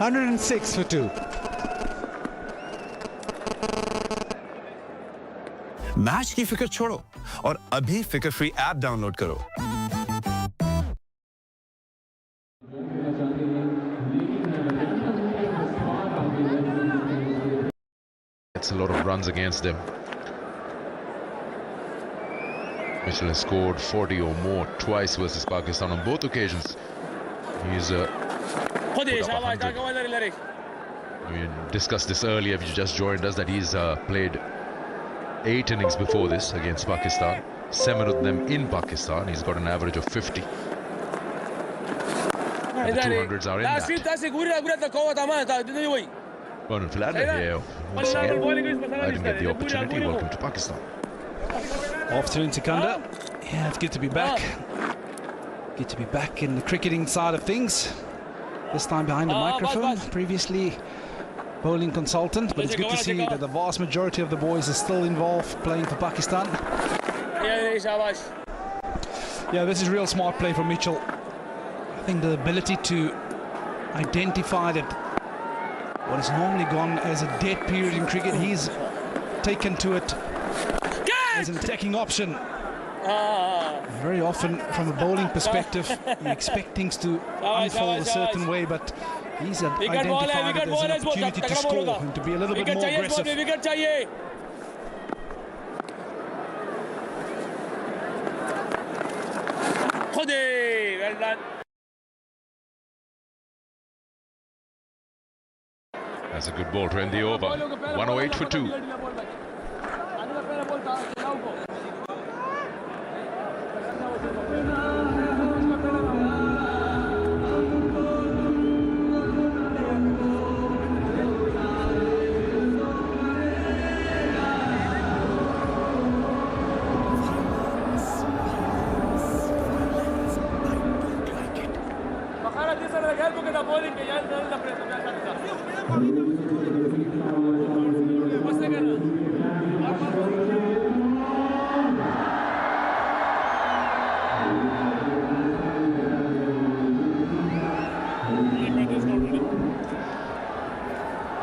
106 for 2. Match की फिक्र छोड़ो और अभी फिक्र फ्री ऐप डाउनलोड करो। It's a lot of runs against them. Mitchell has scored 40 or more twice versus Pakistan on both occasions. He's put up 100. We discussed this earlier if you just joined us, that he's played 8 innings before this against Pakistan, 7 of them in Pakistan. He's got an average of 50. And the 200s are in that. Vernon Philander here once again. I didn't get the opportunity. Welcome to Pakistan. Afternoon, Sikandar. Yeah, it's good to be back. Good to be back in the cricketing side of things. This time behind the microphone. Previously bowling consultant, but it's good to see that the vast majority of the boys are still involved playing for Pakistan. Yeah, this is real smart play from Mitchell. I think the ability to identify that what is normally gone as a dead period in cricket, he's taken to it as an attacking option. Very often, from a bowling perspective, you expect things to unfold a certain way, but he's identified it as an opportunity to score and to be a little bit more aggressive. That's a good ball to end the over. 108 for 2.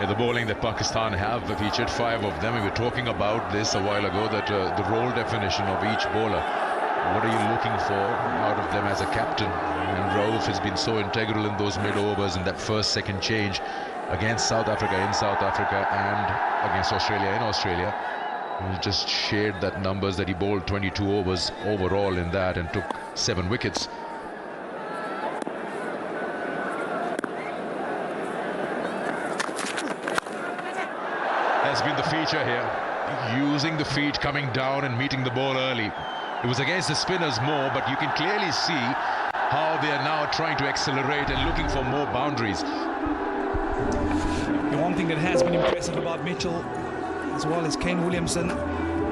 The bowling that Pakistan have featured 5 of them. We were talking about this a while ago, that the role definition of each bowler. What are you looking for out of them as a captain? And Rauf has been so integral in those mid-overs in that first, second change against South Africa in South Africa and against Australia in Australia. He just shared that numbers that he bowled 22 overs overall in that and took 7 wickets. Has been the feature here, using the feet, coming down and meeting the ball early. It was against the spinners more, but you can clearly see how they are now trying to accelerate and looking for more boundaries. The one thing that has been impressive about Mitchell, as well as Kane Williamson,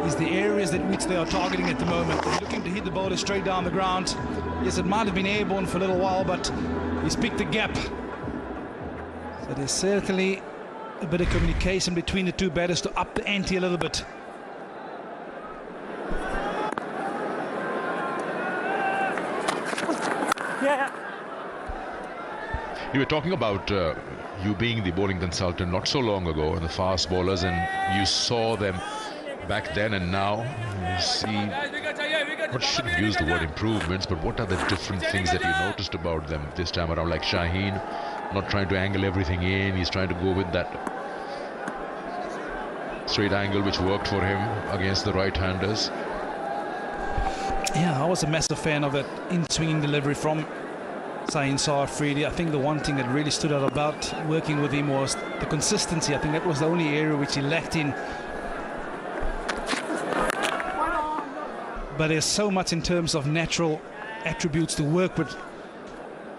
is the areas that which they are targeting at the moment. They're looking to hit the bowler straight down the ground. Yes, it might have been airborne for a little while, but he's picked the gap. So there's certainly a bit of communication between the two batters to up the ante a little bit. Yeah. You were talking about you being the bowling consultant not so long ago, and the fast bowlers, and you saw them back then and now. You see, I shouldn't use the word improvements, but what are the different things that you noticed about them this time around? Like Shaheen, not trying to angle everything in, he's trying to go with that straight angle which worked for him against the right-handers. Yeah, I was a massive fan of that in-swinging delivery from Sahin Afridi. I think the one thing that really stood out about working with him was the consistency. I think that was the only area which he lacked in. But there's so much in terms of natural attributes to work with.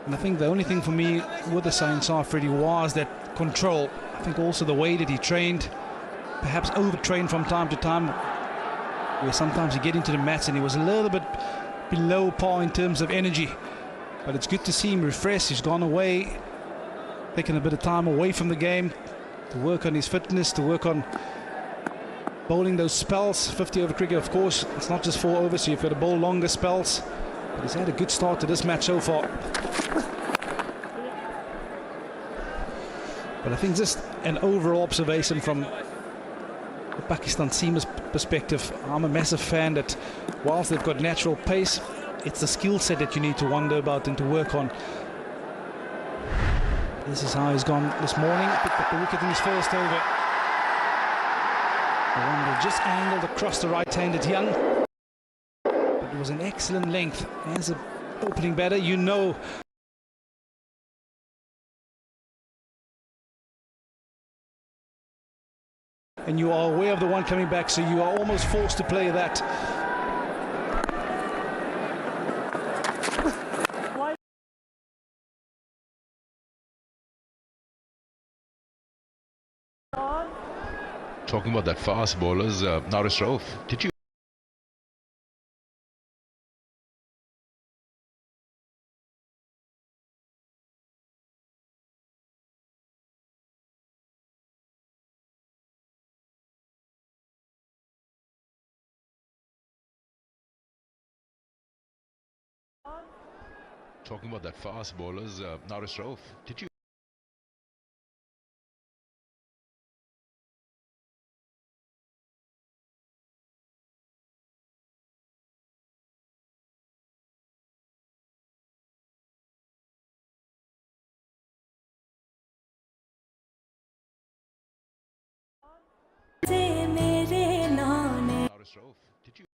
And I think the only thing for me with the Sahin Afridi was that control. I think also the way that he trained, perhaps overtrained from time to time, where sometimes you get into the match and he was a little bit below par in terms of energy. But it's good to see him refreshed. He's gone away, taken a bit of time away from the game to work on his fitness, to work on bowling those spells. 50 over cricket, of course, it's not just 4 overs, so you've got to bowl longer spells. But he's had a good start to this match so far. But I think just an overall observation from the Pakistan seamers perspective, I'm a massive fan that whilst they've got natural pace, it's the skill set that you need to wonder about and to work on. This is how he's gone this morning. Picked up the wicket in his first over. The one just angled across the right-handed Young. But it was an excellent length. As an opening batter, you know. And you are aware of the one coming back, so you are almost forced to play that. Talking about that fast bowlers, Norris Rauf, did you? Talking about that fast bowlers, Norris Rauf, did you? Norris Rauf, did you?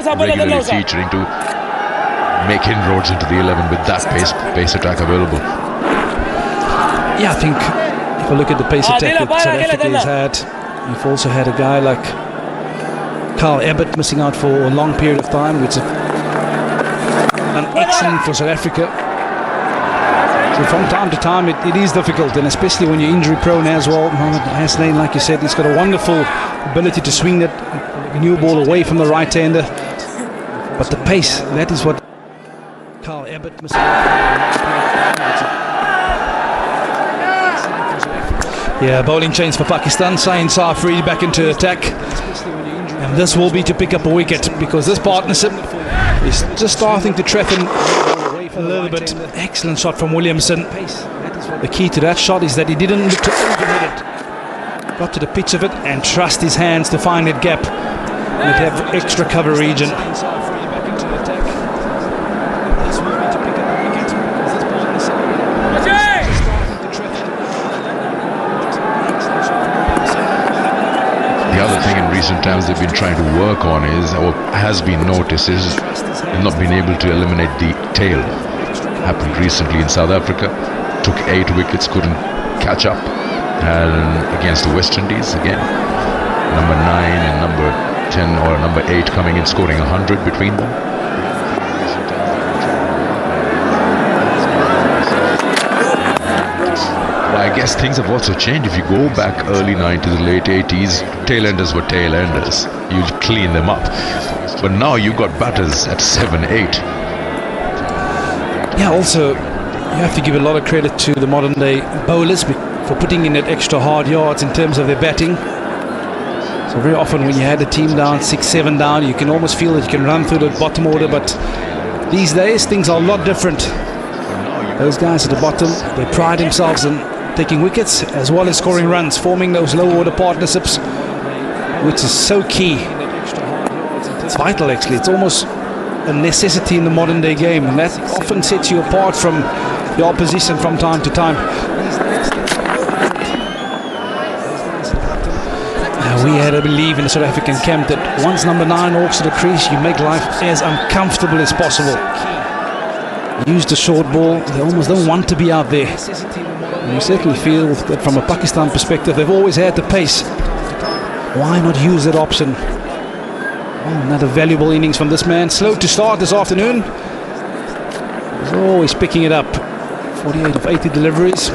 regularly featuring to make inroads into the 11 with that pace attack available. Yeah, I think if I look at the pace attack that South Africa has had, you've also had a guy like Carl Abbott missing out for a long period of time, which is an excellent for South Africa. So from time to time it is difficult, and especially when you're injury prone as well. Mohamed Hasnain, like you said, he's got a wonderful ability to swing that new ball away from the right-hander, but the pace, that is what Carl Abbott missing out. Yeah, bowling change for Pakistan. Sain Safri back into attack, and this will be to pick up a wicket, because this partnership is just starting to traffic a little bit. Excellent shot from Williamson. The key to that shot is that he didn't look to overhit it, got to the pitch of it and trust his hands to find that gap and have extra cover region. The other thing in recent times they've been trying to work on is, or has been noticed, is they've not been able to eliminate the tail. Happened recently in South Africa, took 8 wickets, couldn't catch up, and against the West Indies again, number 9 and number 10 or number 8 coming in, scoring 100 between them. I guess things have also changed. If you go back early 90s, late 80s, tailenders were tailenders. You'd clean them up. But now you've got batters at 7, 8. Yeah, also, you have to give a lot of credit to the modern day bowlers for putting in that extra hard yards in terms of their batting. So very often when you had a team down, 6, 7 down, you can almost feel that you can run through the bottom order, but these days things are a lot different. Those guys at the bottom, they pride themselves in taking wickets as well as scoring runs, forming those low order partnerships, which is so key. It's vital, actually. It's almost a necessity in the modern day game, and that often sets you apart from the opposition from time to time. We had a belief in the South African camp that once number 9 walks to the crease, you make life as uncomfortable as possible. Use the short ball, they almost don't want to be out there. And you certainly feel that from a Pakistan perspective, they've always had the pace. Why not use that option? Oh, another valuable innings from this man. Slow to start this afternoon. He's always picking it up. 48 of 80 deliveries.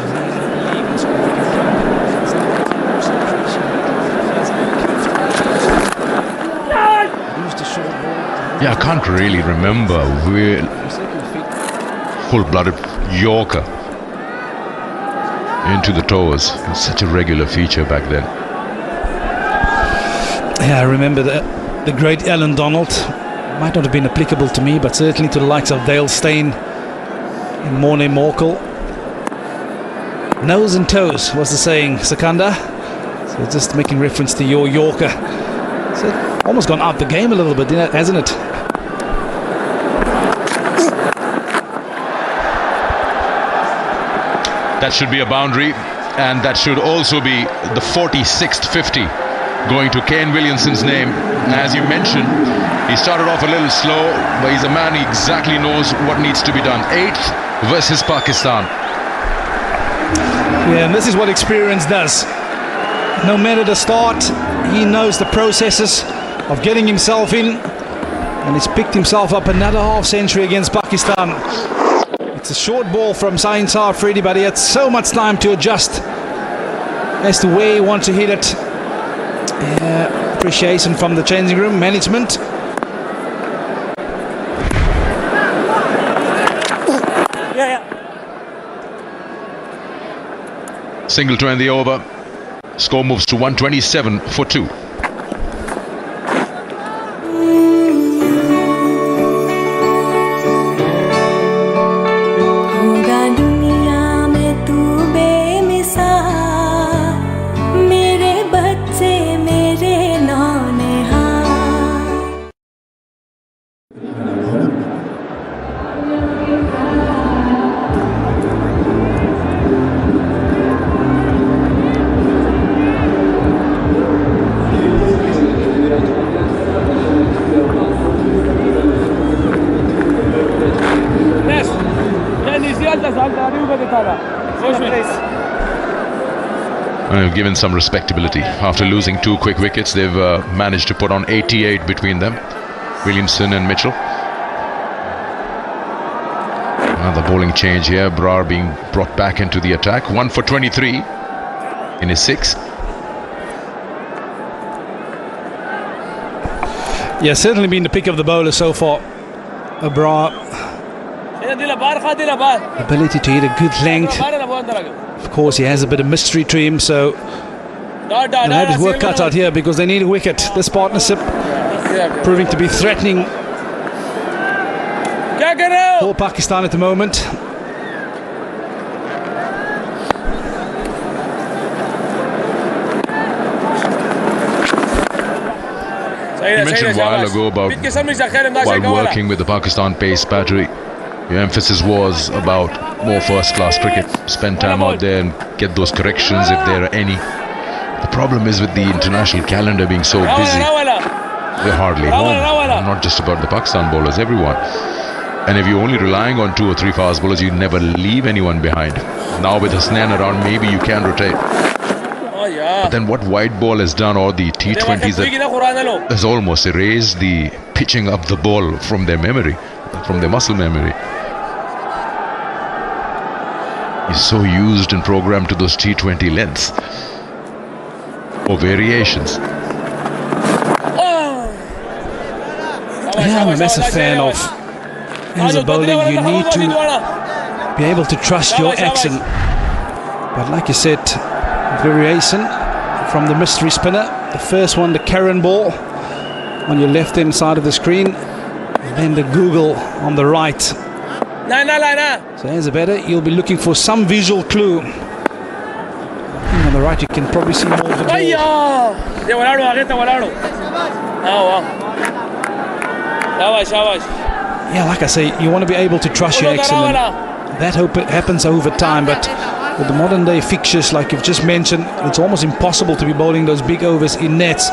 Yeah, I can't really remember where full-blooded Yorker into the toes. It was such a regular feature back then. Yeah, I remember the great Alan Donald. Might not have been applicable to me, but certainly to the likes of Dale Steyn and Morne Morkel. Nose and toes was the saying, Sakanda. So just making reference to your Yorker. So almost gone out the game a little bit, hasn't it? That should be a boundary, and that should also be the 46th 50 going to Kane Williamson's name. As you mentioned, he started off a little slow, but he's a man who exactly knows what needs to be done. 8th versus Pakistan. Yeah, and this is what experience does. No matter the start, he knows the processes of getting himself in, and he's picked himself up another half century against Pakistan. It's a short ball from Sain Safri, but he had so much time to adjust as to where he wants to hit it. Appreciation from the changing room management. Single to end the over. Score moves to 127 for 2. And they've given some respectability. After losing 2 quick wickets, they've managed to put on 88 between them, Williamson and Mitchell. Another bowling change here. Brar being brought back into the attack. 1 for 23 in his 6. Yeah, certainly been the pick of the bowler so far. Brar. Ability to hit a good length. Of course, he has a bit of mystery to him, so he'll have his work cut out here because they need a wicket. This partnership proving to be threatening for Pakistan at the moment. You mentioned a while ago about while working with the Pakistan pace battery, your emphasis was about more first-class cricket. Spend time out there and get those corrections if there are any. The problem is with the international calendar being so busy, they're hardly home. Not just about the Pakistan bowlers, everyone. And if you're only relying on 2 or 3 fast bowlers, you never leave anyone behind. Now with Hasnain around, maybe you can rotate. But then what white ball has done, or the T20s, has almost erased the pitching up the ball from their memory, from their muscle memory. He's so used and programmed to those T20 lengths or variations. Yeah, I'm a massive fan of, as a bowler, you need to be able to trust your action. But like you said, variation from the mystery spinner. The first one, the Karen ball on your left hand side of the screen, and then the Google on the right. So as a batter, you'll be looking for some visual clue. On the right, you can probably see more of the ball. Yeah, like I say, you want to be able to trust your action, and that happens over time. But with the modern day fixtures, like you've just mentioned, it's almost impossible to be bowling those big overs in nets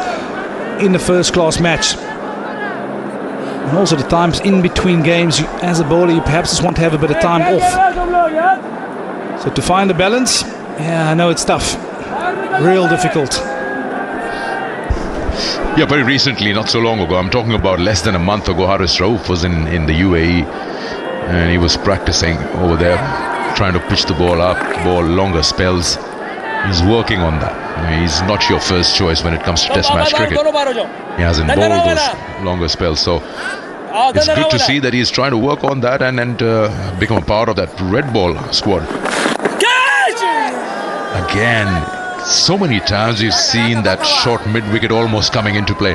in the first class match. And also the times in between games, as a bowler, you perhaps just want to have a bit of time off. So to find a balance, yeah, I know it's tough. Real difficult. Yeah, very recently, not so long ago, I'm talking about less than a month ago, Haris Rauf was in the UAE, and he was practicing over there, trying to pitch the ball up, ball longer spells. He's working on that. He's not your first choice when it comes to test match cricket. He hasn't bowled those longer spells, so it's good to see that he's trying to work on that and become a part of that red ball squad. Again, so many times you've seen that short mid-wicket almost coming into play.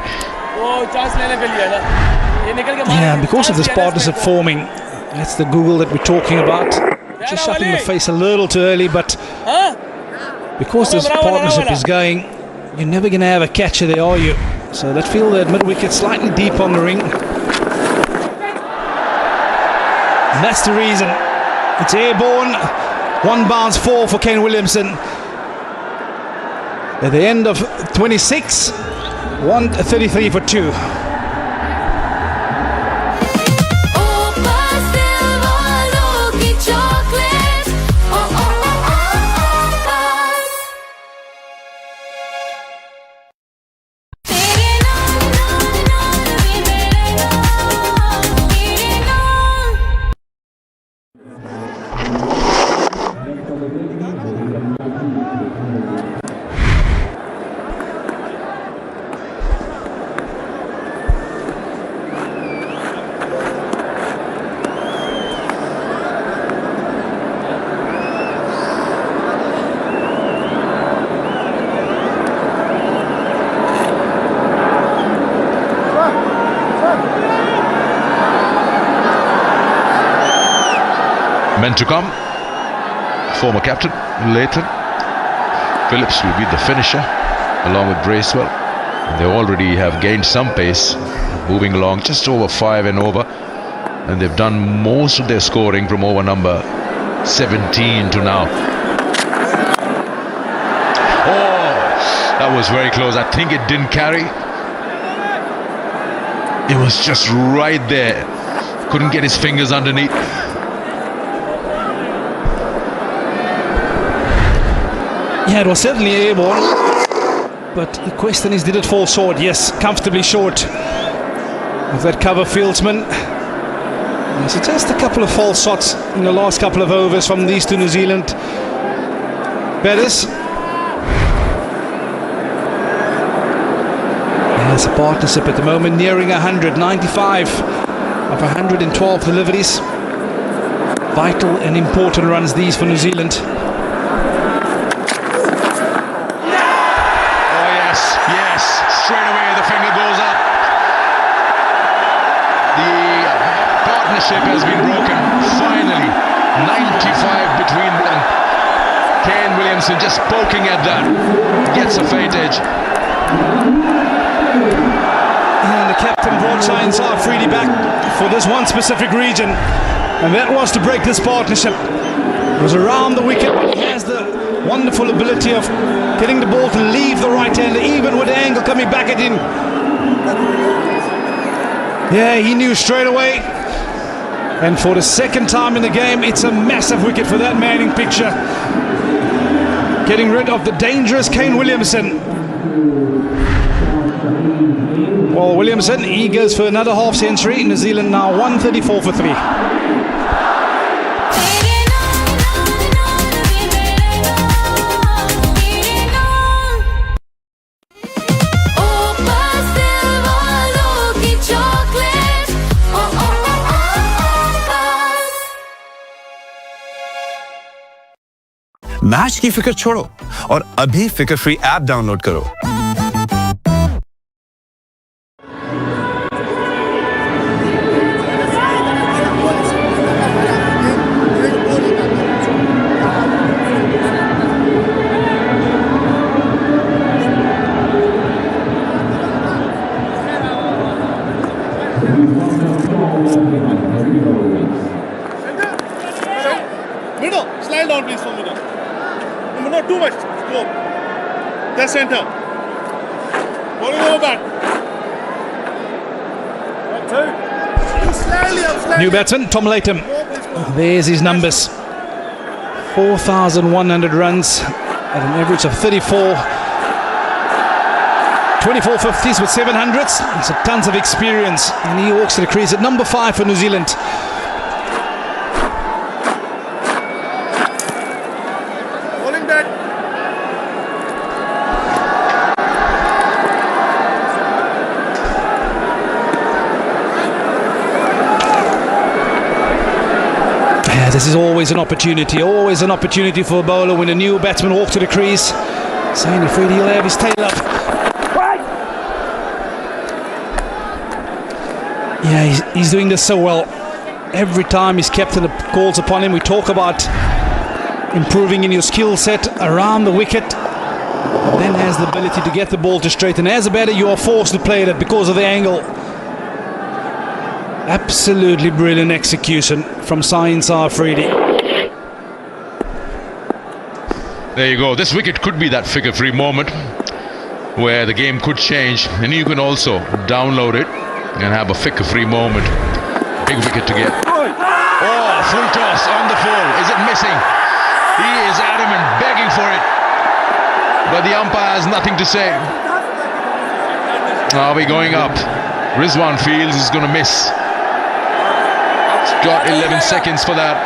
Yeah, because of this partnership forming, that's the Google that we're talking about. Just shutting the face a little too early, but because this partnership is going, you're never going to have a catcher there, are you? So that field at mid-wicket slightly deep on the ring. And that's the reason. It's airborne. 1 bounce 4 for Kane Williamson. At the end of 26, 133 for 2. Men to come, former captain Leighton Phillips will be the finisher along with Bracewell. They already have gained some pace, moving along just over 5 and over, and they've done most of their scoring from over number 17 to now. Oh, that was very close. I think it didn't carry. It was just right there. Couldn't get his fingers underneath. Yeah, it was certainly airborne. But the question is, did it fall short? Yes, comfortably short of that cover fieldsman. So just a couple of false shots in the last couple of overs from these two New Zealand batters. There's a partnership at the moment nearing 100, 95 of 112 deliveries. Vital and important runs these for New Zealand. Oh yes, straight away the finger goes up. The partnership has been broken, finally. 95 between them. Kane Williamson just poking at that, gets a faint edge. And the captain brought Science Afridi back for this one specific region, and that was to break this partnership. It was around the wicket. He has the wonderful ability of getting the ball to leave the right hander, even with the angle coming back at him. Yeah, he knew straight away. And for the second time in the game, it's a massive wicket for that man in picture. Getting rid of the dangerous Kane Williamson. Well, Williamson, he goes for another half century. New Zealand now 134 for 3. Match की फिक्र छोड़ो और अभी फिक्र free app download करो। Middle, slide down please from middle. Not too much. Go. Just center. Bowling over back. New batsman, Tom Latham. There's his numbers. 4,100 runs at an average of 34. 24 50s with 700s. So tons of experience. And he walks to the crease at number 5 for New Zealand. This is always an opportunity for a bowler when a new batsman walks to the crease. Saying Afridi, he'll have his tail up. Yeah, he's doing this so well. Every time his captain calls upon him, we talk about improving in your skill set around the wicket. Then has the ability to get the ball to straighten. As a batter, you are forced to play that because of the angle. Absolutely brilliant execution from Science Afridi. There you go. This wicket could be that figure-free moment where the game could change, and you can also download it and have a figure-free moment. Big wicket to get. Oh, full toss on the full. Is it missing? He is adamant, begging for it, but the umpire has nothing to say. Are we going up? Rizwan feels he's going to miss. Got 11 seconds for that.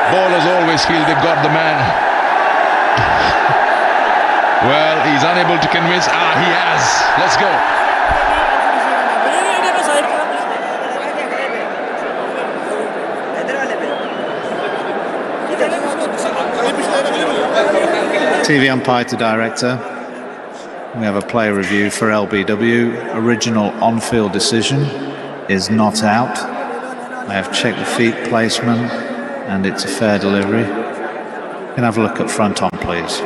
Bowlers always feel they've got the man. Well, he's unable to convince. He has. Let's go. TV umpire to director. We have a player review for LBW. Original on-field decision is not out. I have checked the feet placement and it's a fair delivery. You can have a look at front on, please.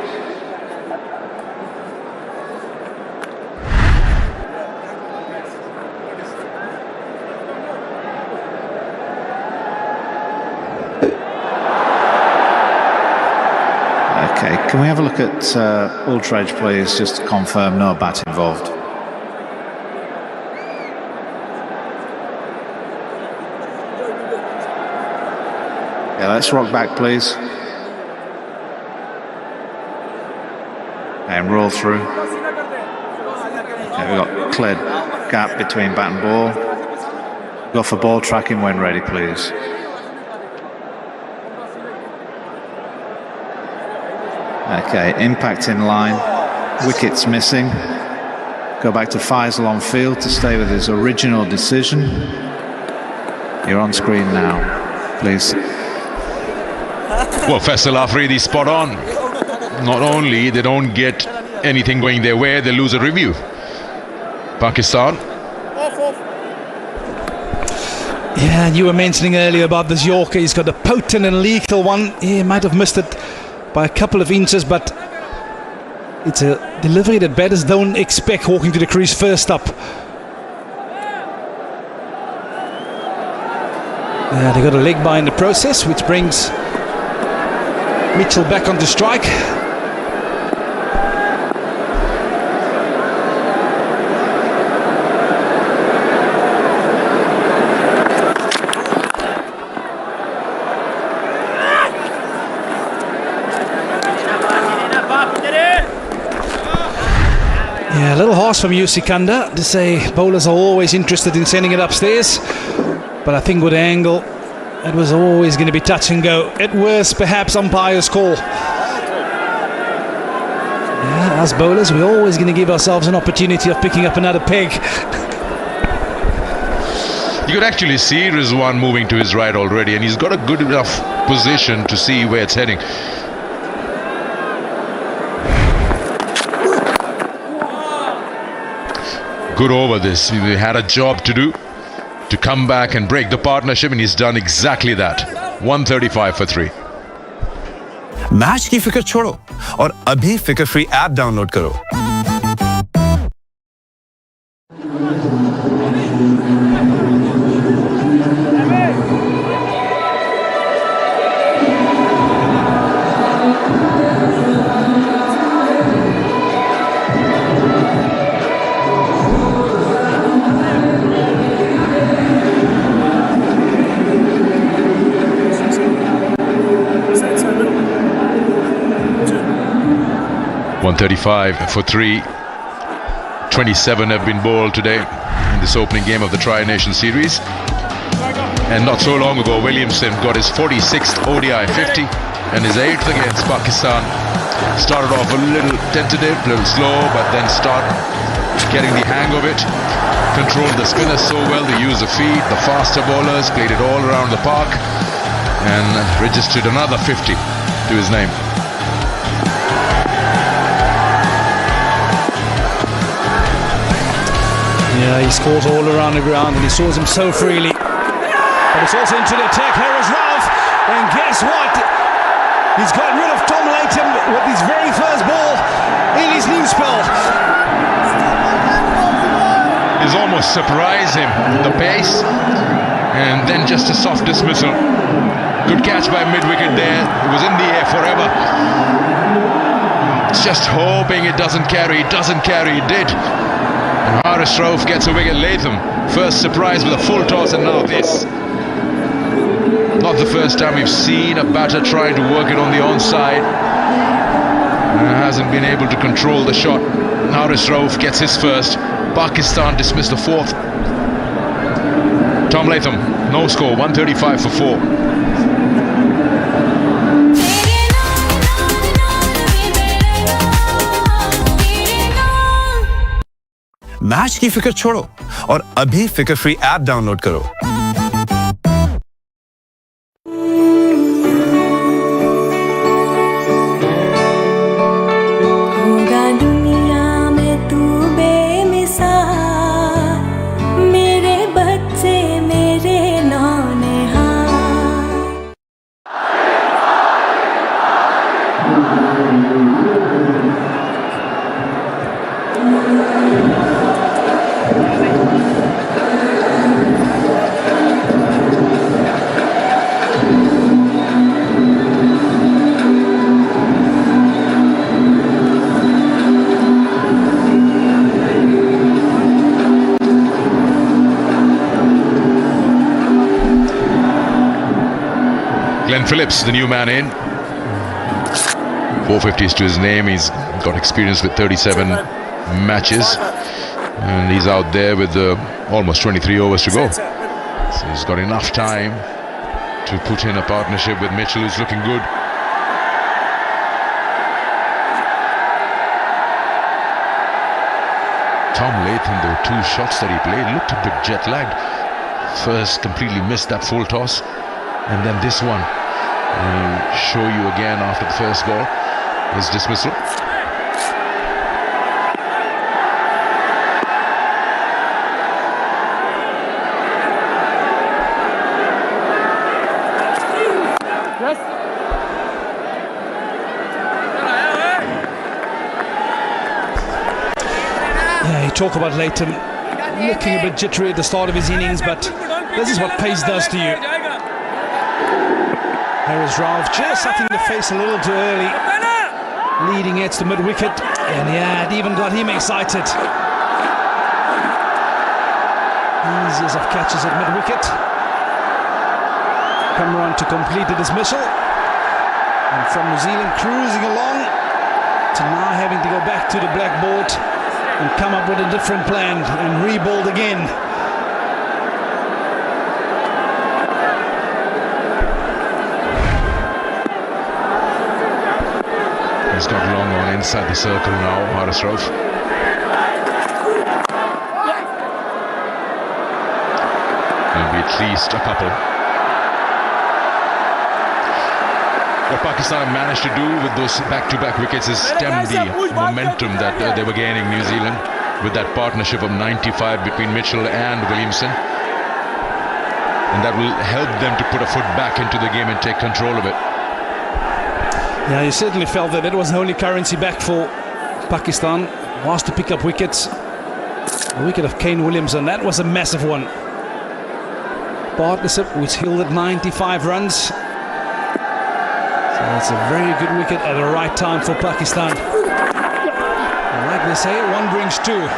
Okay, can we have a look at ultra edge, please, just to confirm no bat involved? Yeah, let's rock back, please. and roll through. We've got cleared gap between bat and ball. Go for ball tracking when ready, please. Okay, impact in line, wickets missing. Go back to Faisal on field to stay with his original decision. You're on screen now, please. Well, Faisal Afridi spot on. Not only they don't get anything going their way, they lose a review. Pakistan. Yeah, and you were mentioning earlier about this Yorker. He's got a potent and lethal one. He might have missed it by a couple of inches, but it's a delivery that batters don't expect walking to the crease first up. They got a leg by in the process, which brings Mitchell back onto strike. Yeah, a little harsh from Yusikanda to say bowlers are always interested in sending it upstairs, but I think with the angle it was always going to be touch and go. At worst, perhaps umpire's call. Yeah, as bowlers, we're always going to give ourselves an opportunity of picking up another peg. You could actually see Rizwan moving to his right already, and he's got a good enough position to see where it's heading. Good over this. He had a job to do to come back and break the partnership, and he's done exactly that. 135 for 3. Match की फिक्र छोड़ो और अभी फिक्र free app download करो। .135 for 3. 27 have been bowled today in this opening game of the Tri-Nation Series. And not so long ago, Williamson got his 46th ODI 50 and his 8th against Pakistan. Started off a little tentative, a little slow, but then started getting the hang of it. Controlled the spinners so well, they used the feet, the faster bowlers, played it all around the park, and registered another 50 to his name. Yeah, he scores all around the ground and he scores them so freely. But it's also into the attack, Harris Ralph. And guess what? He's got rid of Tom Latham with his very first ball in his new spell. He's almost surprised him with the pace. And then just a soft dismissal. Good catch by mid-wicket there. It was in the air forever. It's just hoping it doesn't carry. It doesn't carry. It did. And Haris Rauf gets a wicket. Latham, first surprise with a full toss, and now this. Not the first time we've seen a batter trying to work it on the onside. Hasn't been able to control the shot. Haris Rauf gets his first. Pakistan dismissed the fourth. Tom Latham, no score, 135 for 4. Match की फिक्र छोड़ो और अभी फिक्र free app download करो। होगा दुनिया में तू बेमिसाल, मेरे बच्चे मेरे नौनिहाल। Glenn Phillips, the new man in. 450s to his name. He's got experience with 37 matches, and he's out there with almost 23 overs to go. So he's got enough time to put in a partnership with Mitchell, who's looking good. Tom Latham, the 2 shots that he played, looked a bit jet-lagged. First, completely missed that full toss, and then this one. I'll show you again after the first ball, his dismissal. Yeah, you talk about Latham looking a bit jittery at the start of his innings, but this is what pace does to you. There's Ralph just setting the face a little too early, leading edge to mid-wicket, and yeah, it even got him excited. Easiest of catches at mid-wicket. Cameron to complete the dismissal, and from New Zealand cruising along to now having to go back to the blackboard and come up with a different plan and rebuild again. He's got long on inside the circle now, Haris Rauf. There'll be at least a couple. What Pakistan have managed to do with those back-to-back wickets is stem the momentum that they were gaining, New Zealand, with that partnership of 95 between Mitchell and Williamson. And that will help them to put a foot back into the game and take control of it. Yeah, you certainly felt that it was the only currency back for Pakistan was to pick up wickets. The wicket of Kane Williamson, that was a massive one. Partnership which yielded 95 runs. So that's a very good wicket at the right time for Pakistan. And like they say, one brings two.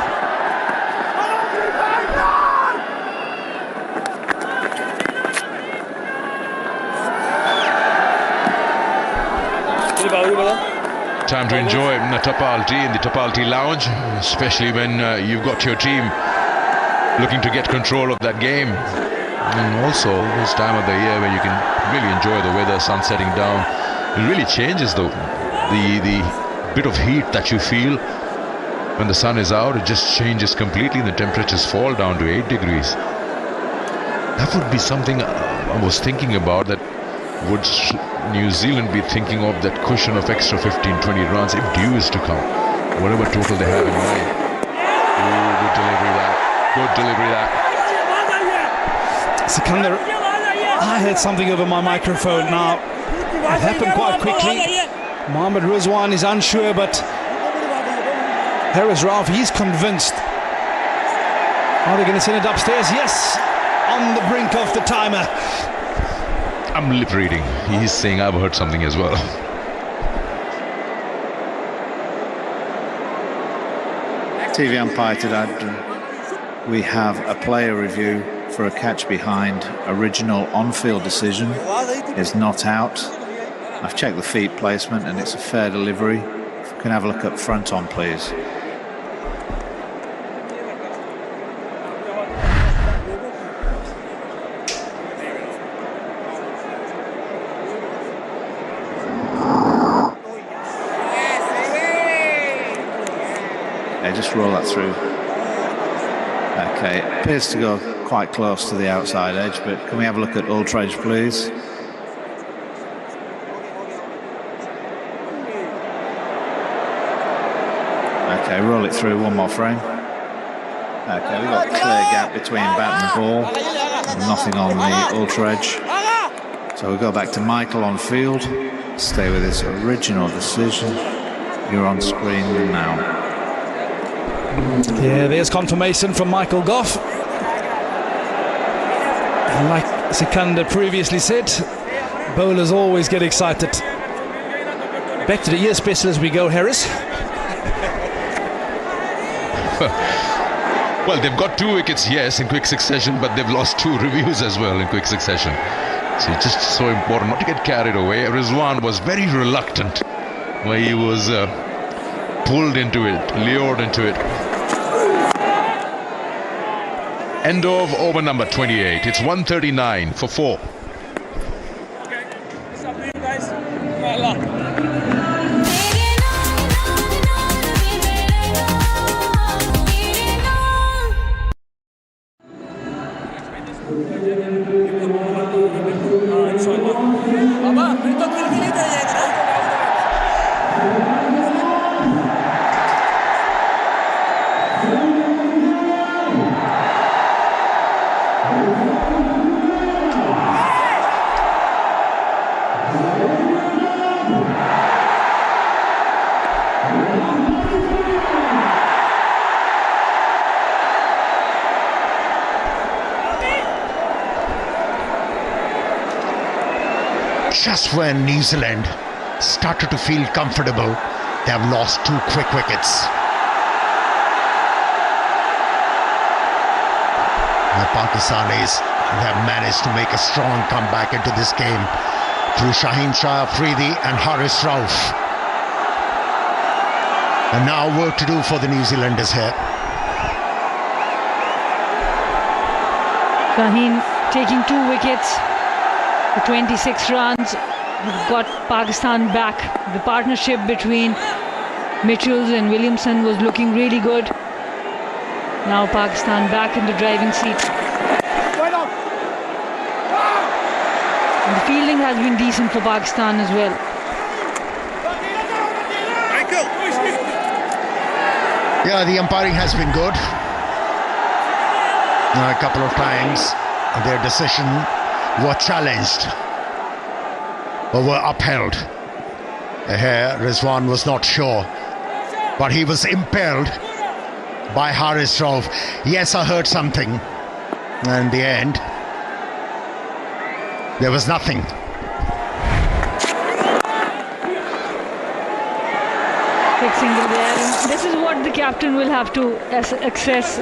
Time to enjoy the Tapal tea in the Tapal tea lounge, especially when you've got your team looking to get control of that game. And also this time of the year where you can really enjoy the weather, sun setting down. It really changes the bit of heat that you feel when the sun is out. It just changes completely. The temperatures fall down to 8 degrees. That would be something I was thinking about, that would New Zealand be thinking of that cushion of extra 15-20 runs if due is to come, whatever total they have in mind. Oh, good delivery that. Good delivery that. Sikandar, I had something over my microphone now. It happened quite quickly. Mohammad Rizwan is unsure, but Haris Rauf, he's convinced. Are they going to send it upstairs? Yes, on the brink of the timer. I'm lip reading. He's saying I've heard something as well. TV umpire today, we have a player review for a catch behind. Original on-field decision is not out. I've checked the feet placement and it's a fair delivery. If we can have a look up front on, please. Just roll that through. Okay, it appears to go quite close to the outside edge, but can we have a look at Ultradge, please? Okay, roll it through, one more frame. Okay, we've got a clear gap between bat and ball. Nothing on the Ultradge. So we'll go back to Michael on field. Stay with his original decision. You're on screen now. Yeah, there's confirmation from Michael Goff. And like Sikandar previously said, bowlers always get excited. Back to the ear specialist we go, Harris. Well, they've got 2 wickets, yes, in quick succession, but they've lost 2 reviews as well in quick succession. So it's just so important not to get carried away. Rizwan was very reluctant where he was pulled into it, lured into it. End of over number 28. It's 139 for 4. Just when New Zealand started to feel comfortable, they have lost 2 quick wickets. The Pakistanis have managed to make a strong comeback into this game through Shaheen Shah Afridi and Haris Rauf. And now work to do for the New Zealanders here. Shaheen taking 2 wickets. The 26 runs got Pakistan back. The partnership between Mitchells and Williamson was looking really good. Now Pakistan back in the driving seat. And the fielding has been decent for Pakistan as well. Yeah, the umpiring has been good. A couple of times their decision were challenged or were upheld. Here Rizwan was not sure, but he was impelled by Haris Rauf. Yes, I heard something. And in the end, there was nothing. Quick single there. And this is what the captain will have to assess.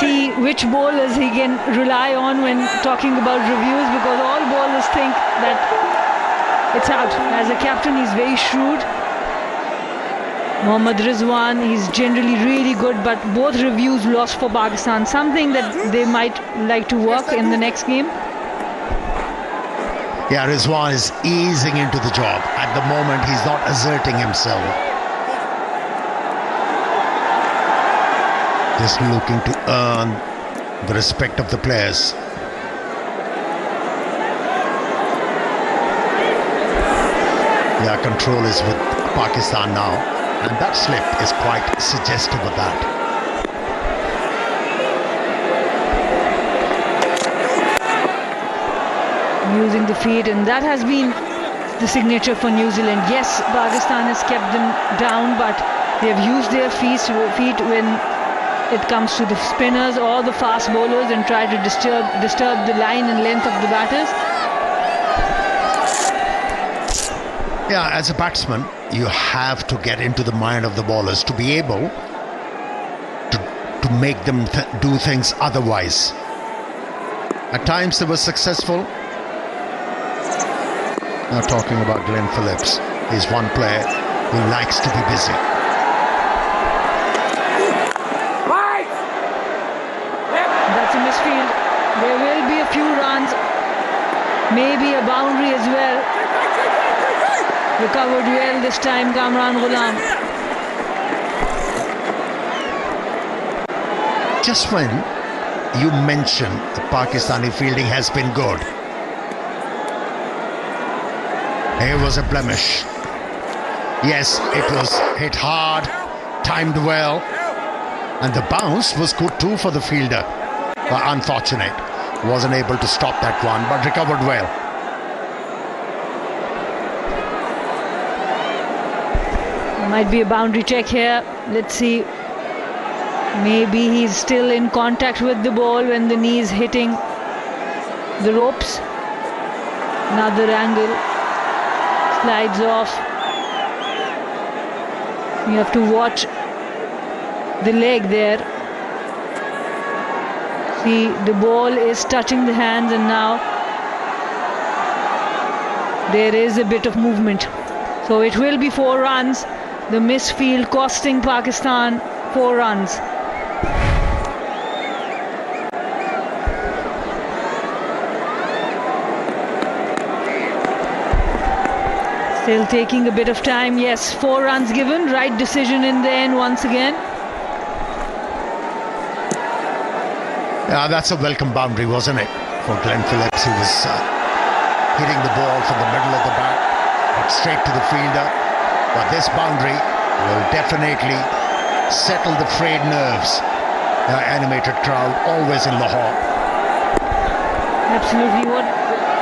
See which bowlers he can rely on when talking about reviews, because all bowlers think that it's out. As a captain, he's very shrewd. Mohammad Rizwan, he's generally really good, but both reviews lost for Pakistan. Something that they might like to work in the next game. Yeah, Rizwan is easing into the job. At the moment, he's not asserting himself. Just looking to earn the respect of the players. Yeah, control is with Pakistan now, and that slip is quite suggestive of that. Using the feet, and that has been the signature for New Zealand. Yes, Pakistan has kept them down, but they have used their feet when it comes to the spinners or the fast bowlers and try to disturb the line and length of the batters. Yeah, as a batsman, you have to get into the mind of the bowlers to be able to make them do things otherwise. At times they were successful. Now talking about Glenn Phillips, he's one player who likes to be busy. That's a misfield. There will be a few runs, maybe a boundary as well. Recovered well this time, Kamran Ghulam. Just when you mention the Pakistani fielding has been good, here was a blemish. Yes, it was hit hard, timed well, and the bounce was good too for the fielder. Unfortunate, wasn't able to stop that one, but recovered well. Might be a boundary check here. Let's see. Maybe he's still in contact with the ball when the knee is hitting the ropes. Another angle. Slides off. You have to watch the leg there. See, the ball is touching the hands, and now there is a bit of movement. So it will be 4 runs. The misfield costing Pakistan 4 runs. Still taking a bit of time. Yes, 4 runs given. Right decision in the end once again. Yeah, that's a welcome boundary, wasn't it? For Glenn Phillips, who was hitting the ball from the middle of the bat, but straight to the fielder. But this boundary will definitely settle the frayed nerves. The animated crowd always in Lahore. Absolutely,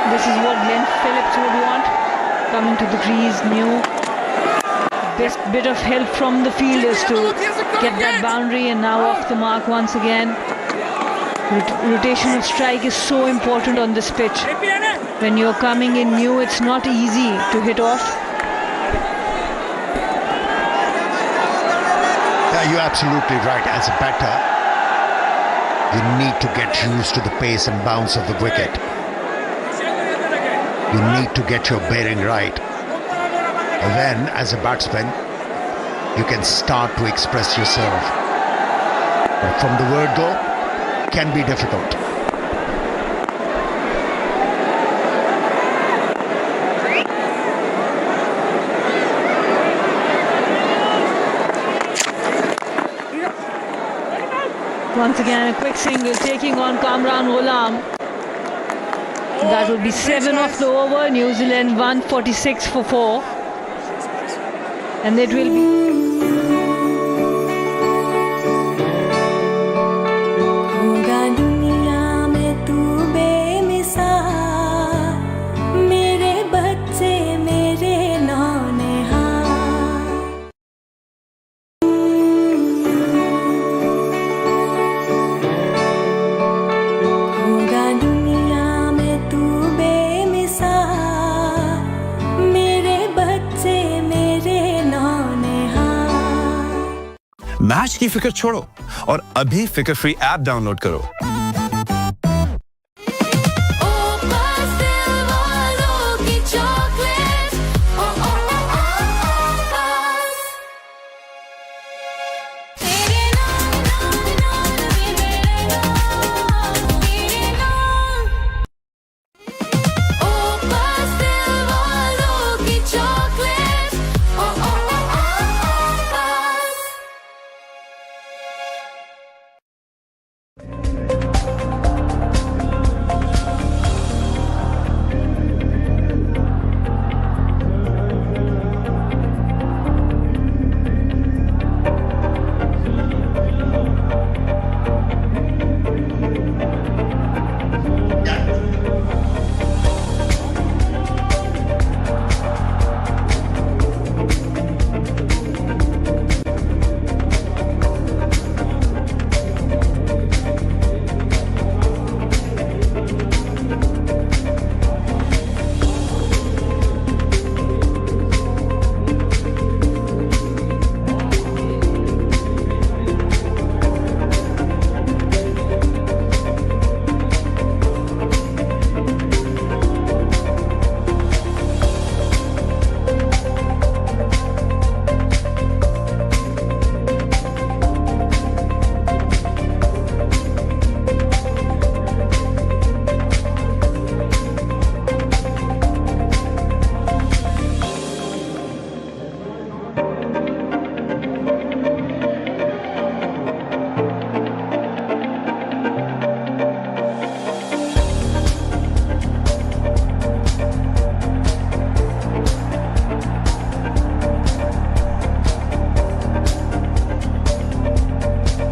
this is what Glenn Phillips would want. Coming to the crease, new. Best bit of help from the fielders to get that boundary, and now off the mark once again. Rotation of strike is so important on this pitch. When you're coming in new, it's not easy to hit off. Yeah, you're absolutely right. As a batter, you need to get used to the pace and bounce of the wicket. You need to get your bearing right. And then, as a batsman, you can start to express yourself. But from the word go, can be difficult. Once again, a quick single taking on Kamran Ghulam. That will be 7 off the over. New Zealand 146 for 4. And it will be... match की फिक्र छोड़ो और अभी फिक्र free app download करो।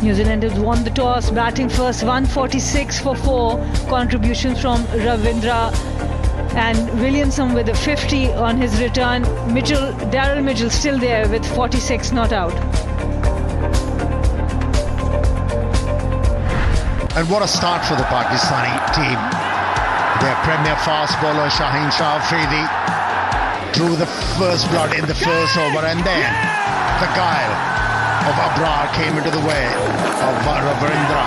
New Zealand has won the toss, batting first, 146 for 4. Contributions from Ravindra and Williamson with a 50 on his return. Daryl Mitchell still there with 46 not out. And what a start for the Pakistani team. Their premier fast bowler Shaheen Shah Afridi drew the first blood in the first over, and then the guile of Abrar came into the way of Ravindra.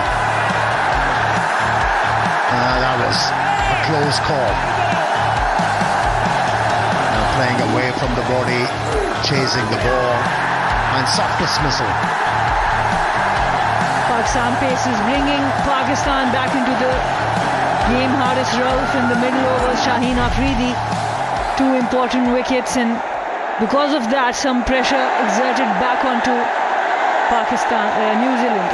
That was a close call. Now playing away from the body, chasing the ball. and soft dismissal. Pakistan pace is bringing Pakistan back into the game. Haris Rauf in the middle overs, Shaheen Afridi, 2 important wickets, and because of that some pressure exerted back onto New Zealand.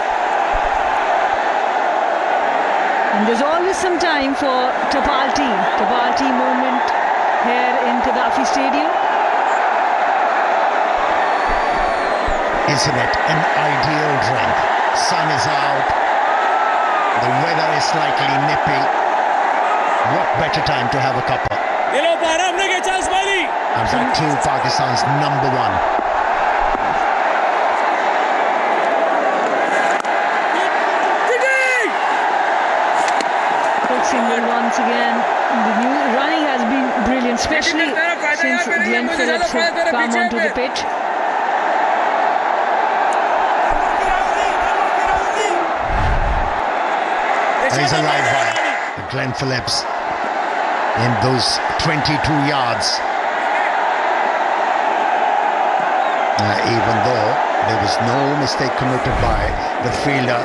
And there's always some time for Tapalti moment here in Gaddafi Stadium. Isn't it an ideal drink? Sun is out, the weather is slightly nippy. What better time to have a cuppa? And that too, Pakistan's number 1. Single once again. The new running has been brilliant, especially since Glenn Phillips has come onto the pitch. And he's a live wire. Glenn Phillips in those 22 yards. Even though there was no mistake committed by the fielder,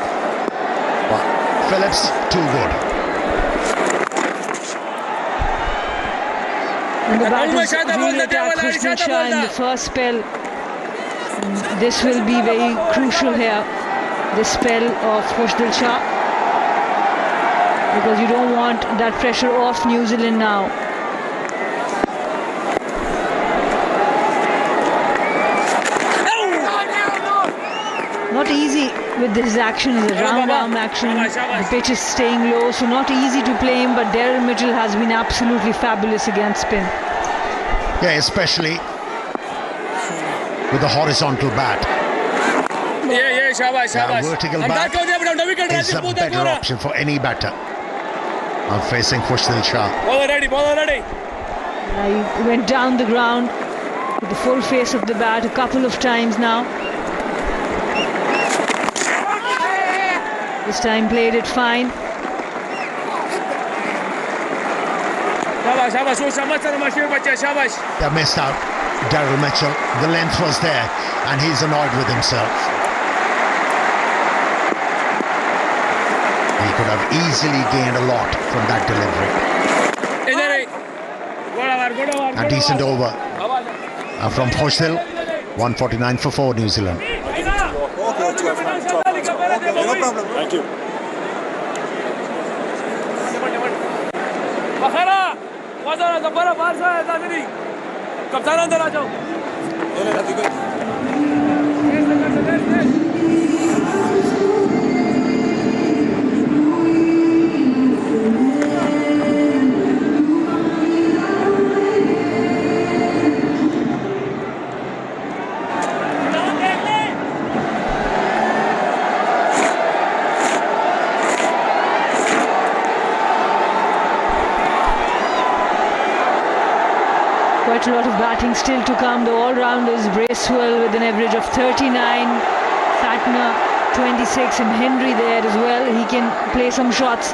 but Phillips too good. And the batters really attacked Khushbu Shah in the first spell. And this will be very crucial here, this spell of Khushbu Shah, because you don't want that pressure off New Zealand now. Not easy with his action, the round arm action. The pitch is staying low, so not easy to play him, but Daryl Mitchell has been absolutely fabulous against spin. Yeah, especially with the horizontal bat. Now, vertical bat is a better option for any batter. I'm facing Khushbu Shah. He went down the ground with the full face of the bat a couple of times now. This time played it fine. They missed out. Daryl Mitchell, the length was there and he's annoyed with himself. He could have easily gained a lot from that delivery. A decent over from Khushbu, 149 for 4 New Zealand. No problem. Thank you. Quite a lot of batting still to come. The all-rounders, Bracewell with an average of 39, Fatner 26, and Henry there as well. He can play some shots.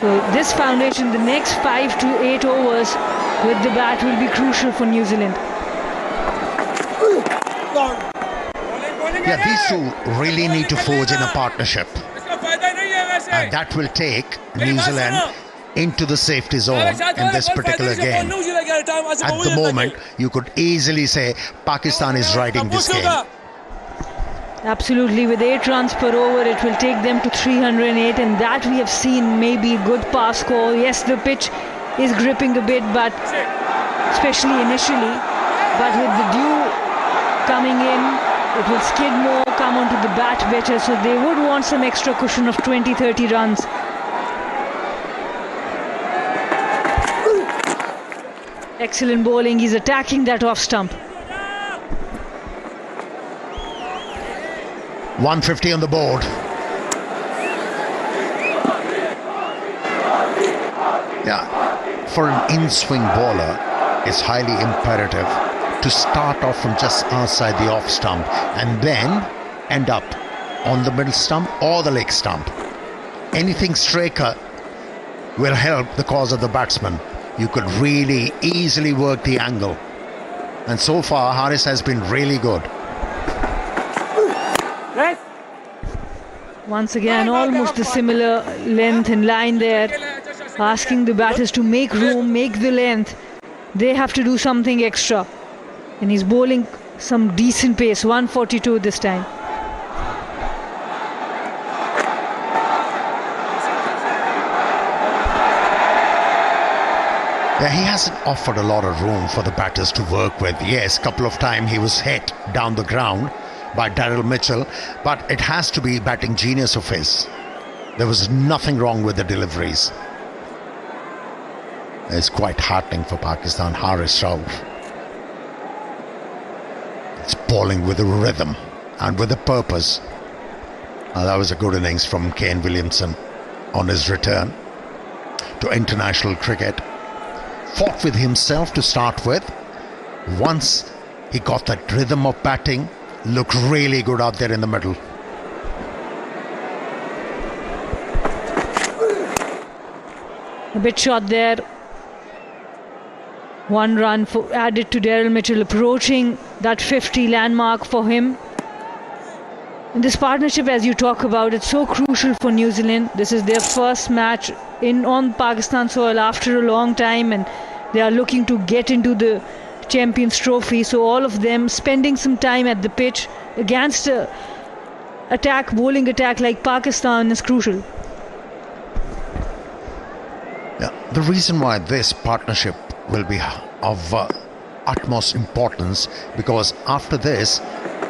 So this foundation, the next 5 to 8 overs with the bat will be crucial for New Zealand. Yeah, these two really need to forge in a partnership. And that will take New Zealand into the safety zone in this particular game. At the moment, you could easily say Pakistan is riding this game. Absolutely, with 8 runs per over, it will take them to 308, and that we have seen maybe a good pass score. Yes, the pitch is gripping a bit, but especially initially, but with the dew coming in, it will skid more, come onto the bat better, so they would want some extra cushion of 20-30 runs. Excellent bowling. He's attacking that off stump. 150 on the board. Yeah, for an in-swing bowler, it's highly imperative to start off from just outside the off stump and then end up on the middle stump or the leg stump. Anything striker will help the cause of the batsman. You could really easily work the angle And so far, Haris has been really good. Once again, almost the similar length and line there, asking the batters to make room, make the length. They have to do something extra. And he's bowling some decent pace, 142 this time. Yeah, he hasn't offered a lot of room for the batters to work with. Yes, a couple of times he was hit down the ground by Daryl Mitchell, but it has to be batting genius of his. There was nothing wrong with the deliveries. It's quite heartening for Pakistan. Haris Rauf. It's bowling with a rhythm and with a purpose. That was a good innings from Kane Williamson on his return to international cricket. Fought with himself to start with. Once he got that rhythm of batting, looked really good out there in the middle. A bit short there. 1 run added to Daryl Mitchell, approaching that 50 landmark for him. And this partnership, as you talk about, it's so crucial for New Zealand. This is their first match on Pakistan soil after a long time, and they are looking to get into the Champions Trophy. So all of them spending some time at the pitch against a bowling attack like Pakistan is crucial. Yeah, the reason why this partnership will be of utmost importance, because after this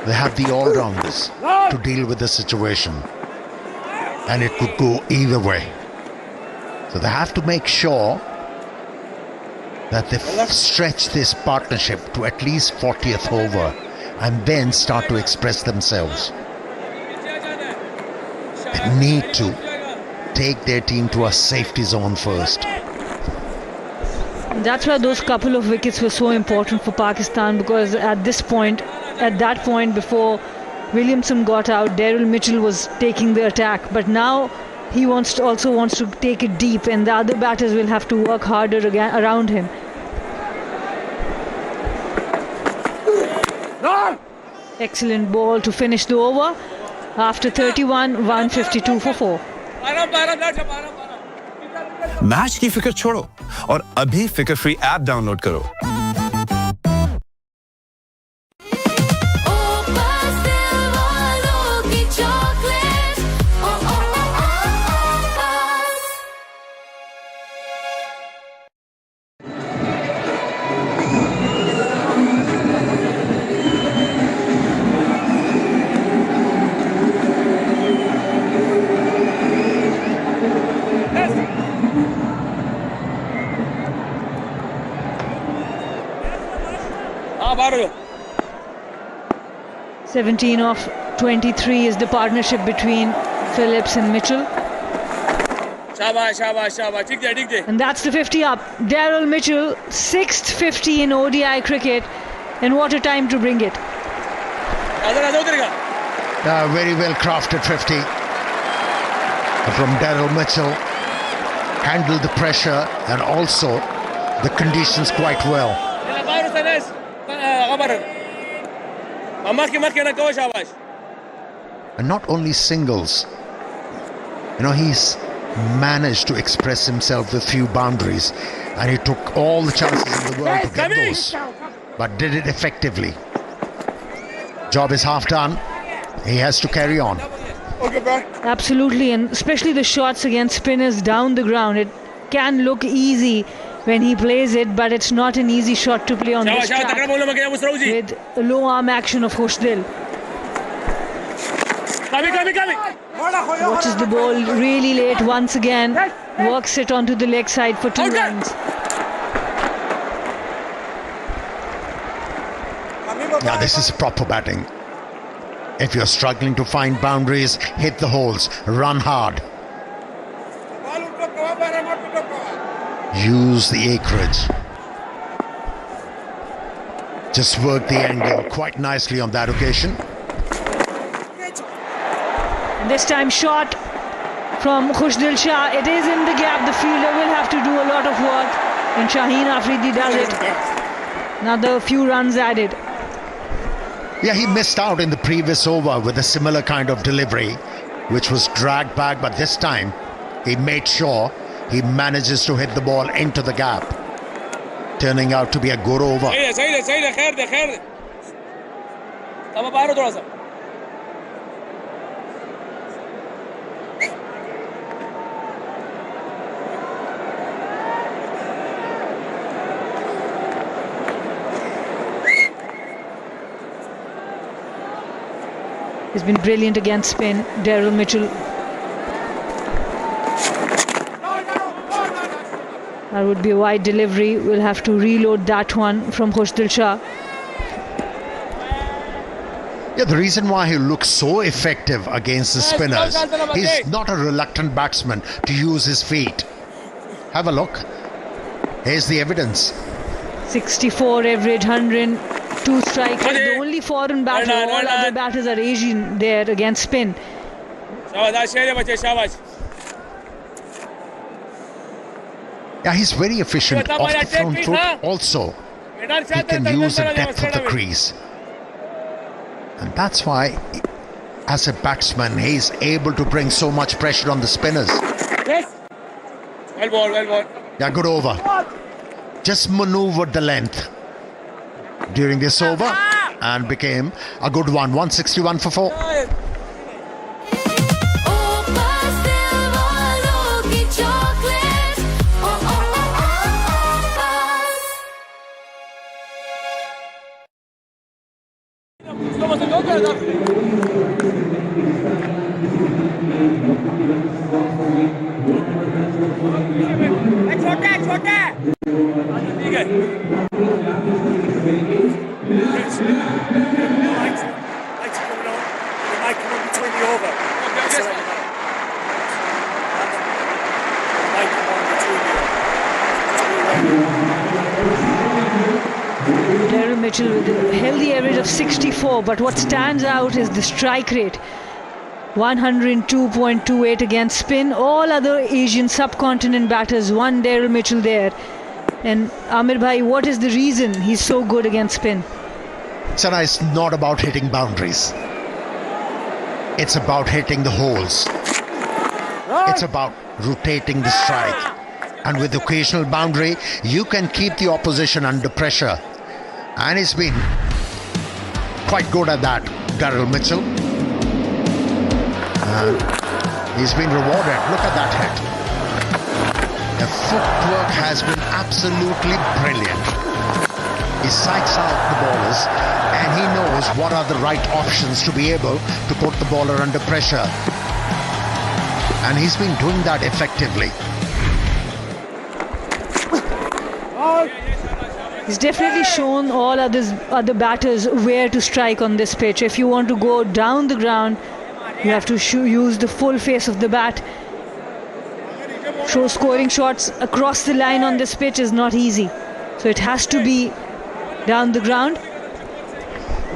they have the all-rounders to deal with the situation, and it could go either way. So they have to make sure that they stretch this partnership to at least 40th over and then start to express themselves. They need to take their team to a safety zone first. That's why those couple of wickets were so important for Pakistan, because at that point before Williamson got out, Daryl Mitchell was taking the attack, but now he also wants to take it deep, and the other batters will have to work harder around him. Excellent ball to finish the over. After 31, 152 for 4. Match की फिक्र छोड़ो और अभी फिक्र free app download करो। Baro. 17 of 23 is the partnership between Phillips and Mitchell. Shabash, shabash, shabash. Tik de. And that's the 50 up. Daryl Mitchell, 6th 50 in ODI cricket. And what a time to bring it. Very well crafted 50 from Daryl Mitchell. Handled the pressure and also the conditions quite well. And not only singles, he's managed to express himself with few boundaries, and he took all the chances in the world to get those, but did it effectively. Job is half done. He has to carry on. Absolutely, and especially the shots against spinners down the ground. It can look easy when he plays it, but it's not an easy shot to play on this track with low arm action of Khushdil. Watches the ball really late once again, works it onto the leg side for 2 runs. Now this is proper batting. If you're struggling to find boundaries, hit the holes, run hard. Use the acreage. Just work the angle quite nicely on that occasion. And this time shot from Khushdil Shah. It is in the gap. The fielder will have to do a lot of work, and Shaheen Afridi does it. Another few runs added. Yeah, he missed out in the previous over with a similar kind of delivery, which was dragged back, but this time he made sure he manages to hit the ball into the gap, turning out to be a good over. He's been brilliant against spin, Daryl Mitchell. That would be a wide delivery. We'll have to reload that one from Khushdil Shah. Yeah, the reason why he looks so effective against the spinners, he's not a reluctant batsman to use his feet. Have a look. Here's the evidence. 64 average, 102 strike. The only foreign batter, all other batters are Asian there against spin. Yeah, he's very efficient off the front foot. Also, he can use the depth of the crease. And that's why, as a batsman, he's able to bring so much pressure on the spinners. Yes. Well ball, well ball. Yeah, good over. Just maneuvered the length during this over and became a good one. 161 for 4. Daryl Mitchell with a healthy average of 64, but what stands out is the strike rate. 102.28 against spin. All other Asian subcontinent batters, one Daryl Mitchell there. And Amir Bhai, what is the reason he's so good against spin? Sana, it's not about hitting boundaries. It's about hitting the holes. It's about rotating the strike. And with occasional boundary, you can keep the opposition under pressure. And he's been quite good at that, Daryl Mitchell. And he's been rewarded. Look at that hit. The footwork has been absolutely brilliant. He sights out the ballers and he knows what are the right options to be able to put the bowler under pressure. And he's been doing that effectively. He's definitely shown all other batters where to strike on this pitch. If you want to go down the ground, you have to use the full face of the bat. So scoring shots across the line on this pitch is not easy. So it has to be down the ground.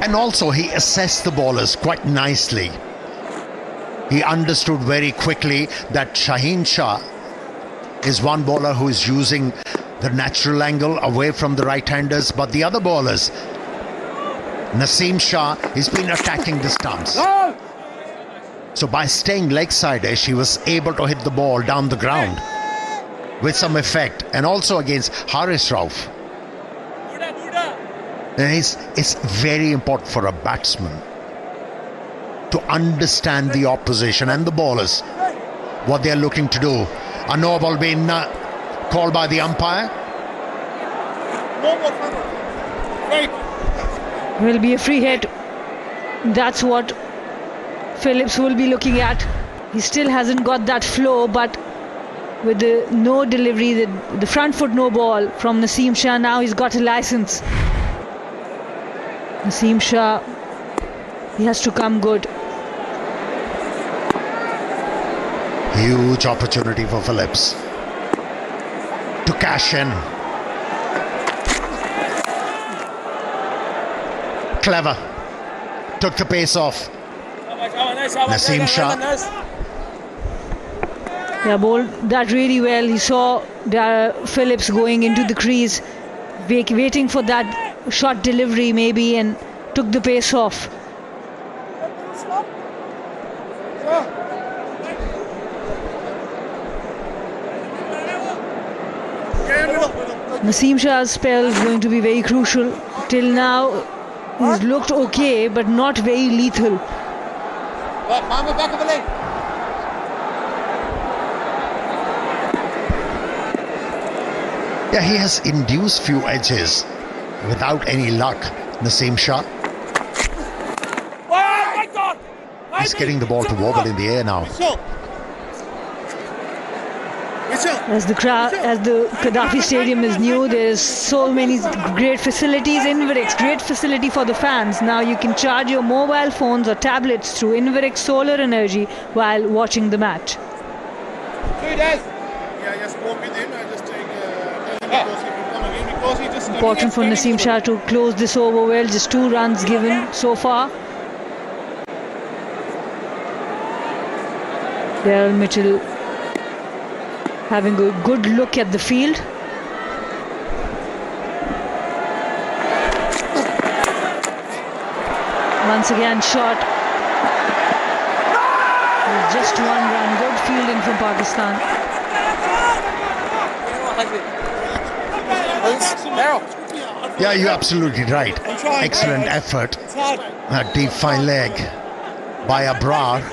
And also he assessed the bowlers quite nicely. He understood very quickly that Shaheen Shah is one bowler who is using the natural angle away from the right-handers, but the other bowlers, Naseem Shah, he's been attacking the stumps. So by staying leg side-ish, he was able to hit the ball down the ground with some effect, and also against Haris Rauf. And it's very important for a batsman to understand the opposition and the bowlers, what they're looking to do. A no ball being called by the umpire. Will be a free hit. That's what Phillips will be looking at. He still hasn't got that flow, but with the no delivery, the front foot no ball from Naseem Shah, now he's got a license. Naseem Shah, he has to come good. Huge opportunity for Phillips to cash in. Clever. Took the pace off. Naseem Shah. Yeah, bowled that really well. He saw Phillips going into the crease, waiting for that shot delivery maybe and took the pace off. Naseem Shah's spell is going to be very crucial. Till now, he's looked okay, but not very lethal. Back of the leg. Yeah, he has induced few edges without any luck. Naseem Shah. He's getting the ball to wobble in the air now. As the Gaddafi Stadium is new, there's so many great facilities. Inverex, great facility for the fans. Now you can charge your mobile phones or tablets through Inverex solar energy while watching the match. Important for Naseem Shah to close this over well. Just 2 runs given so far. Daryl Mitchell having a good look at the field. Once again shot. Just 1 run. Good fielding from Pakistan. Yeah, you're absolutely right. Excellent effort. A deep fine leg by Abrar.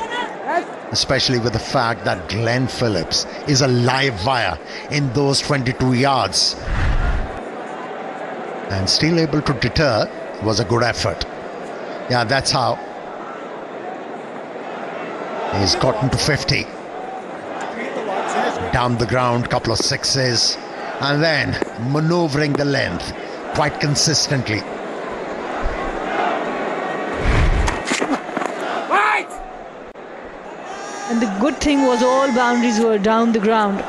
Especially with the fact that Glenn Phillips is a live wire in those 22 yards. And still able to deter was a good effort. Yeah, that's how he's gotten to 50. Down the ground, couple of sixes, and then maneuvering the length quite consistently. And the good thing was all boundaries were down the ground.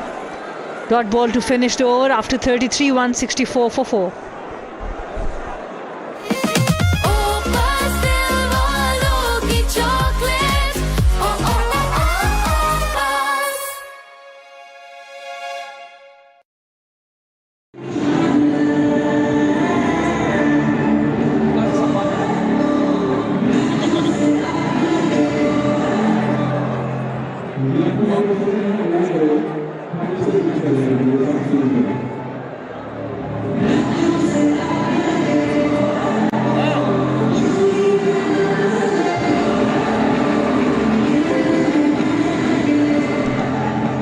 Dot ball to finish the over after 33, 164 for 4.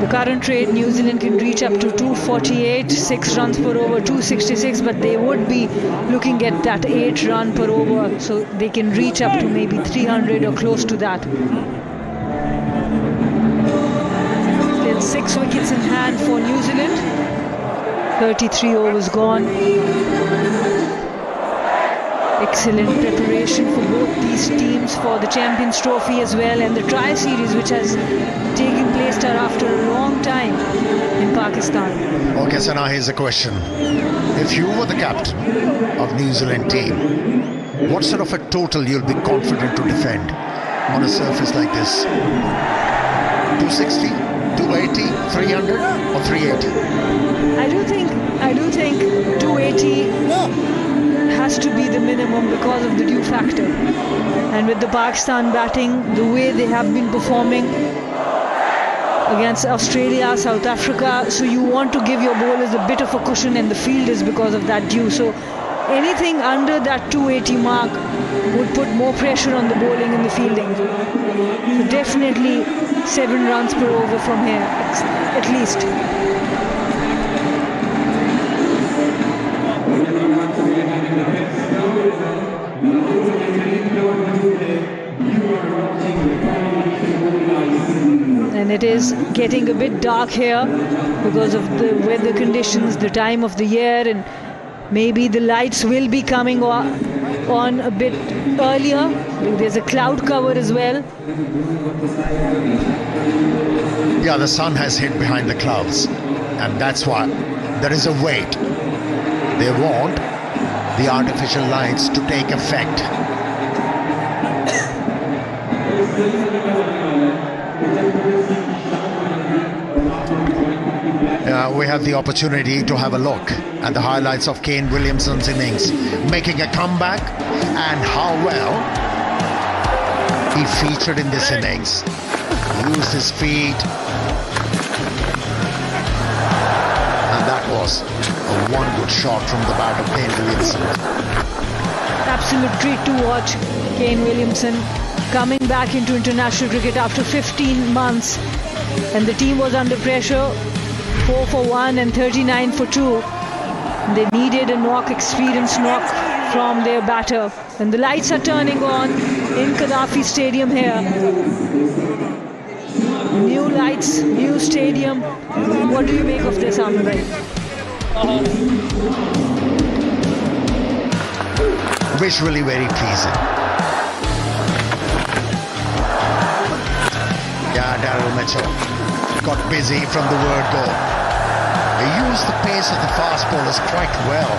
Current rate, New Zealand can reach up to 248, 6 runs per over, 266, but they would be looking at that 8 run per over, so they can reach up to maybe 300 or close to that. Still 6 wickets in hand for New Zealand. 33 overs gone. Excellent preparation for both these teams for the Champions Trophy as well, and the Tri-Series, which has taken place after a long time in Pakistan. Okay, so now here's a question. If you were the captain of New Zealand team, what sort of a total you'll be confident to defend on a surface like this? 260, 280, 300 or 380? I do think 280 has to be the minimum because of the dew factor. And with the Pakistan batting, the way they have been performing against Australia, South Africa, so you want to give your bowlers a bit of a cushion, and the fielders because of that dew. So anything under that 280 mark would put more pressure on the bowling and the fielding. So definitely 7 runs per over from here, at least. And it is getting a bit dark here because of the weather conditions, the time of the year, and maybe the lights will be coming on a bit earlier. There's a cloud cover as well. Yeah, the sun has hid behind the clouds, and that's why there is a wait. They want the artificial lights to take effect. we have the opportunity to have a look at the highlights of Kane Williamson's innings, making a comeback, and how well he featured in this innings. Used his feet, and that was one good shot from the bat of Kane Williamson. Absolute treat to watch Kane Williamson coming back into international cricket after 15 months, and the team was under pressure, 4 for 1 and 39 for 2. They needed a experienced knock from their batter, and the lights are turning on in Gaddafi Stadium here. New lights, new stadium. What do you make of this, Amir? Visually very pleasing. Yeah, Daryl Mitchell got busy from the word go. He used the pace of the fast bowlers quite well,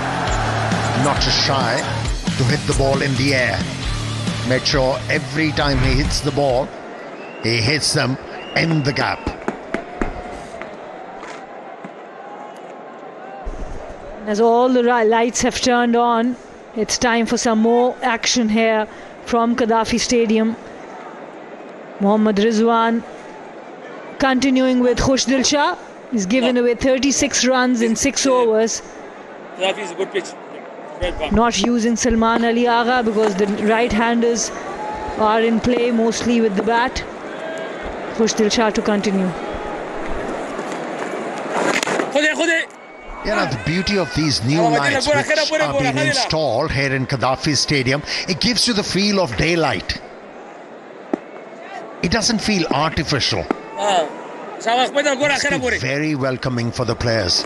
not just shy to hit the ball in the air. Made sure every time he hits the ball, he hits them in the gap. As all the lights have turned on, it's time for some more action here from Gaddafi Stadium. Mohammad Rizwan continuing with Khushdil Shah. He's given away 36 runs in 6 overs. Gaddafi is a good pitch. Not using Salman Ali Agha because the right-handers are in play mostly with the bat. Khushdil Shah to continue. You know, the beauty of these new lights which are being installed here in Gaddafi Stadium, it gives you the feel of daylight. It doesn't feel artificial. It's very welcoming for the players.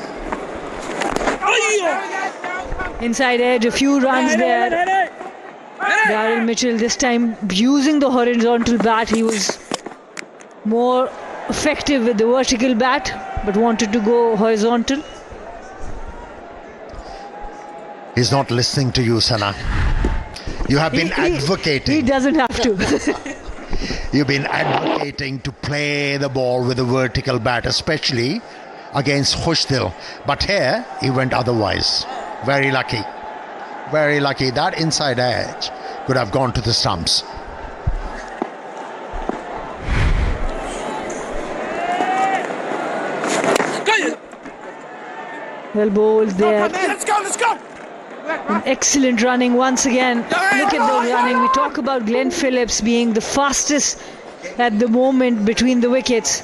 Inside edge, a few runs there. Daryl Mitchell this time using the horizontal bat. He was more effective with the vertical bat, but wanted to go horizontal. He's not listening to you, Sana. You have been advocating. He doesn't have to. You've been advocating to play the ball with a vertical bat, especially against Khushdil. But here, he went otherwise. Very lucky. Very lucky. That inside edge could have gone to the stumps. Well bowled there. Let's go! An excellent running once again. Look at the running. We talk about Glenn Phillips being the fastest at the moment between the wickets.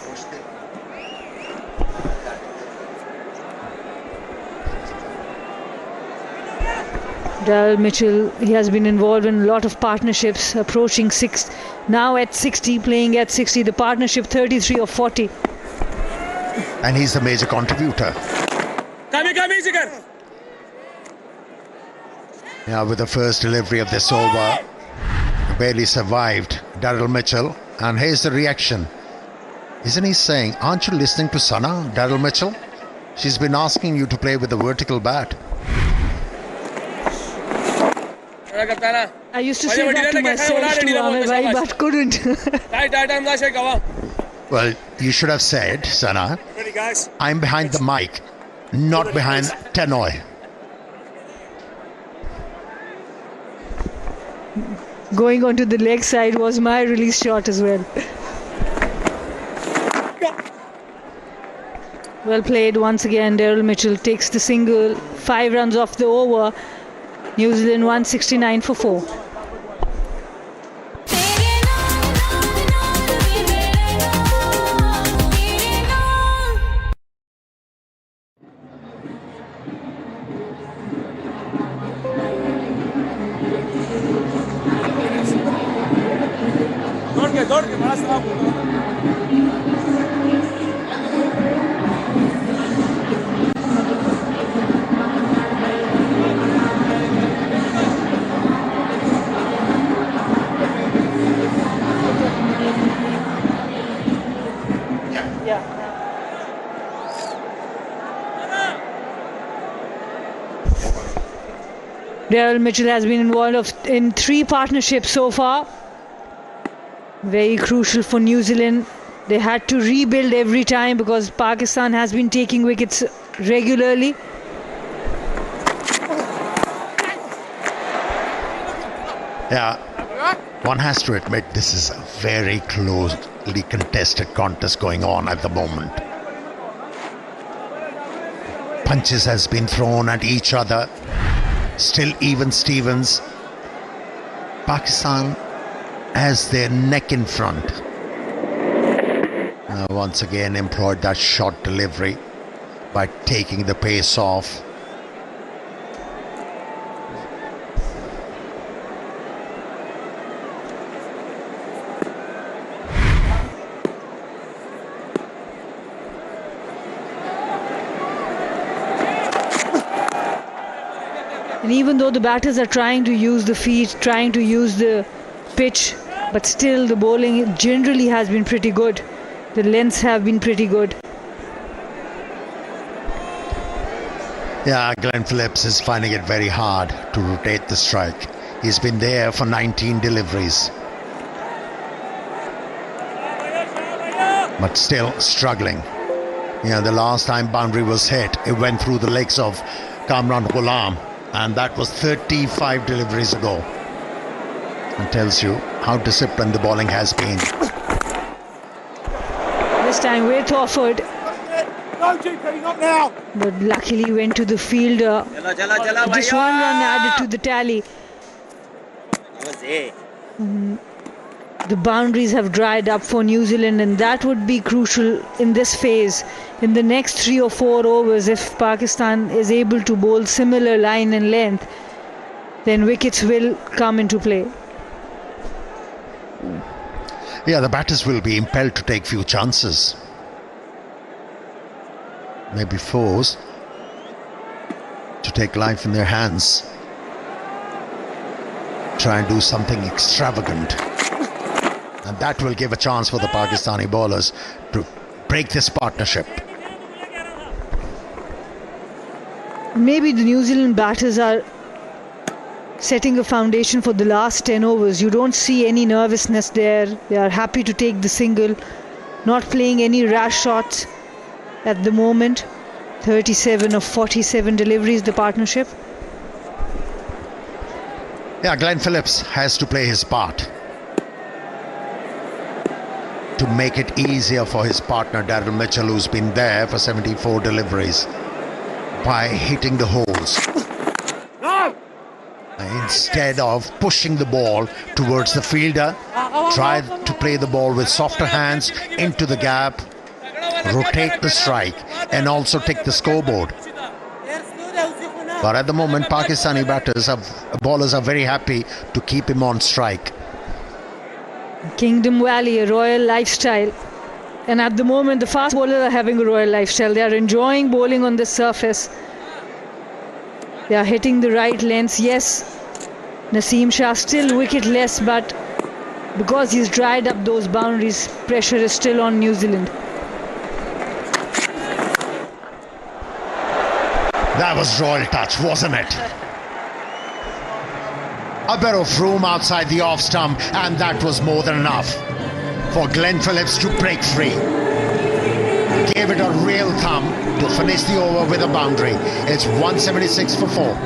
Daryl Mitchell, he has been involved in a lot of partnerships, approaching 6, now at 60, playing at 60, the partnership 33 or 40. And he's the major contributor. Yeah, with the first delivery of this over, barely survived Daryl Mitchell. And here's the reaction. Isn't he saying, aren't you listening to Sana, Daryl Mitchell? She's been asking you to play with the vertical bat. I used to say that to myself too, Amir bhai, but couldn't. Well, you should have said, Sana, I'm behind the mic, not behind Tenoy. Going onto the leg side was my release shot as well. Well played once again. Daryl Mitchell takes the single, 5 runs off the over. New Zealand 169 for 4. Daryl Mitchell has been involved in 3 partnerships so far. Very crucial for New Zealand They had to rebuild every time because Pakistan has been taking wickets regularly. Yeah, one has to admit this is a very closely contested contest going on at the moment. Punches has been thrown at each other. Still even Stevens. Pakistan has their neck in front. Once again employed that short delivery by taking the pace off. And even though the batters are trying to use the feet, trying to use the pitch, but still the bowling generally has been pretty good. The lengths have been pretty good. Yeah, Glenn Phillips is finding it very hard to rotate the strike. He's been there for 19 deliveries. But still struggling. The last time boundary was hit, it went through the legs of Kamran Ghulam, and that was 35 deliveries ago. It tells you how disciplined the bowling has been. This time with Offord, No, GP, not now. but luckily went to the fielder. Just one run added to the tally. The boundaries have dried up for New Zealand, and that would be crucial in this phase. In the next 3 or 4 overs, if Pakistan is able to bowl similar line and length, then wickets will come into play. Yeah, the batters will be impelled to take few chances. Maybe forced to take life in their hands. Try and do something extravagant. And that will give a chance for the Pakistani bowlers to break this partnership. Maybe the New Zealand batters are setting a foundation for the last 10 overs. You don't see any nervousness there. They are happy to take the single, not playing any rash shots at the moment. 37 of 47 deliveries, the partnership. Yeah, Glenn Phillips has to play his part to make it easier for his partner Daryl Mitchell, who's been there for 74 deliveries, by hitting the holes. Instead of pushing the ball towards the fielder, try to play the ball with softer hands into the gap, rotate the strike, and also take the scoreboard. But at the moment, Pakistani bowlers are very happy to keep him on strike. Kingdom Valley, a royal lifestyle. And at the moment, the fast bowlers are having a royal lifestyle. They are enjoying bowling on this surface. They are hitting the right lengths. Yes, Naseem Shah still wicketless, but because he's dried up those boundaries, pressure is still on New Zealand. That was royal touch, wasn't it? A bit of room outside the off stump, and that was more than enough for Glenn Phillips to break free. Gave it a real thumb to finish the over with a boundary. It's 176 for 4.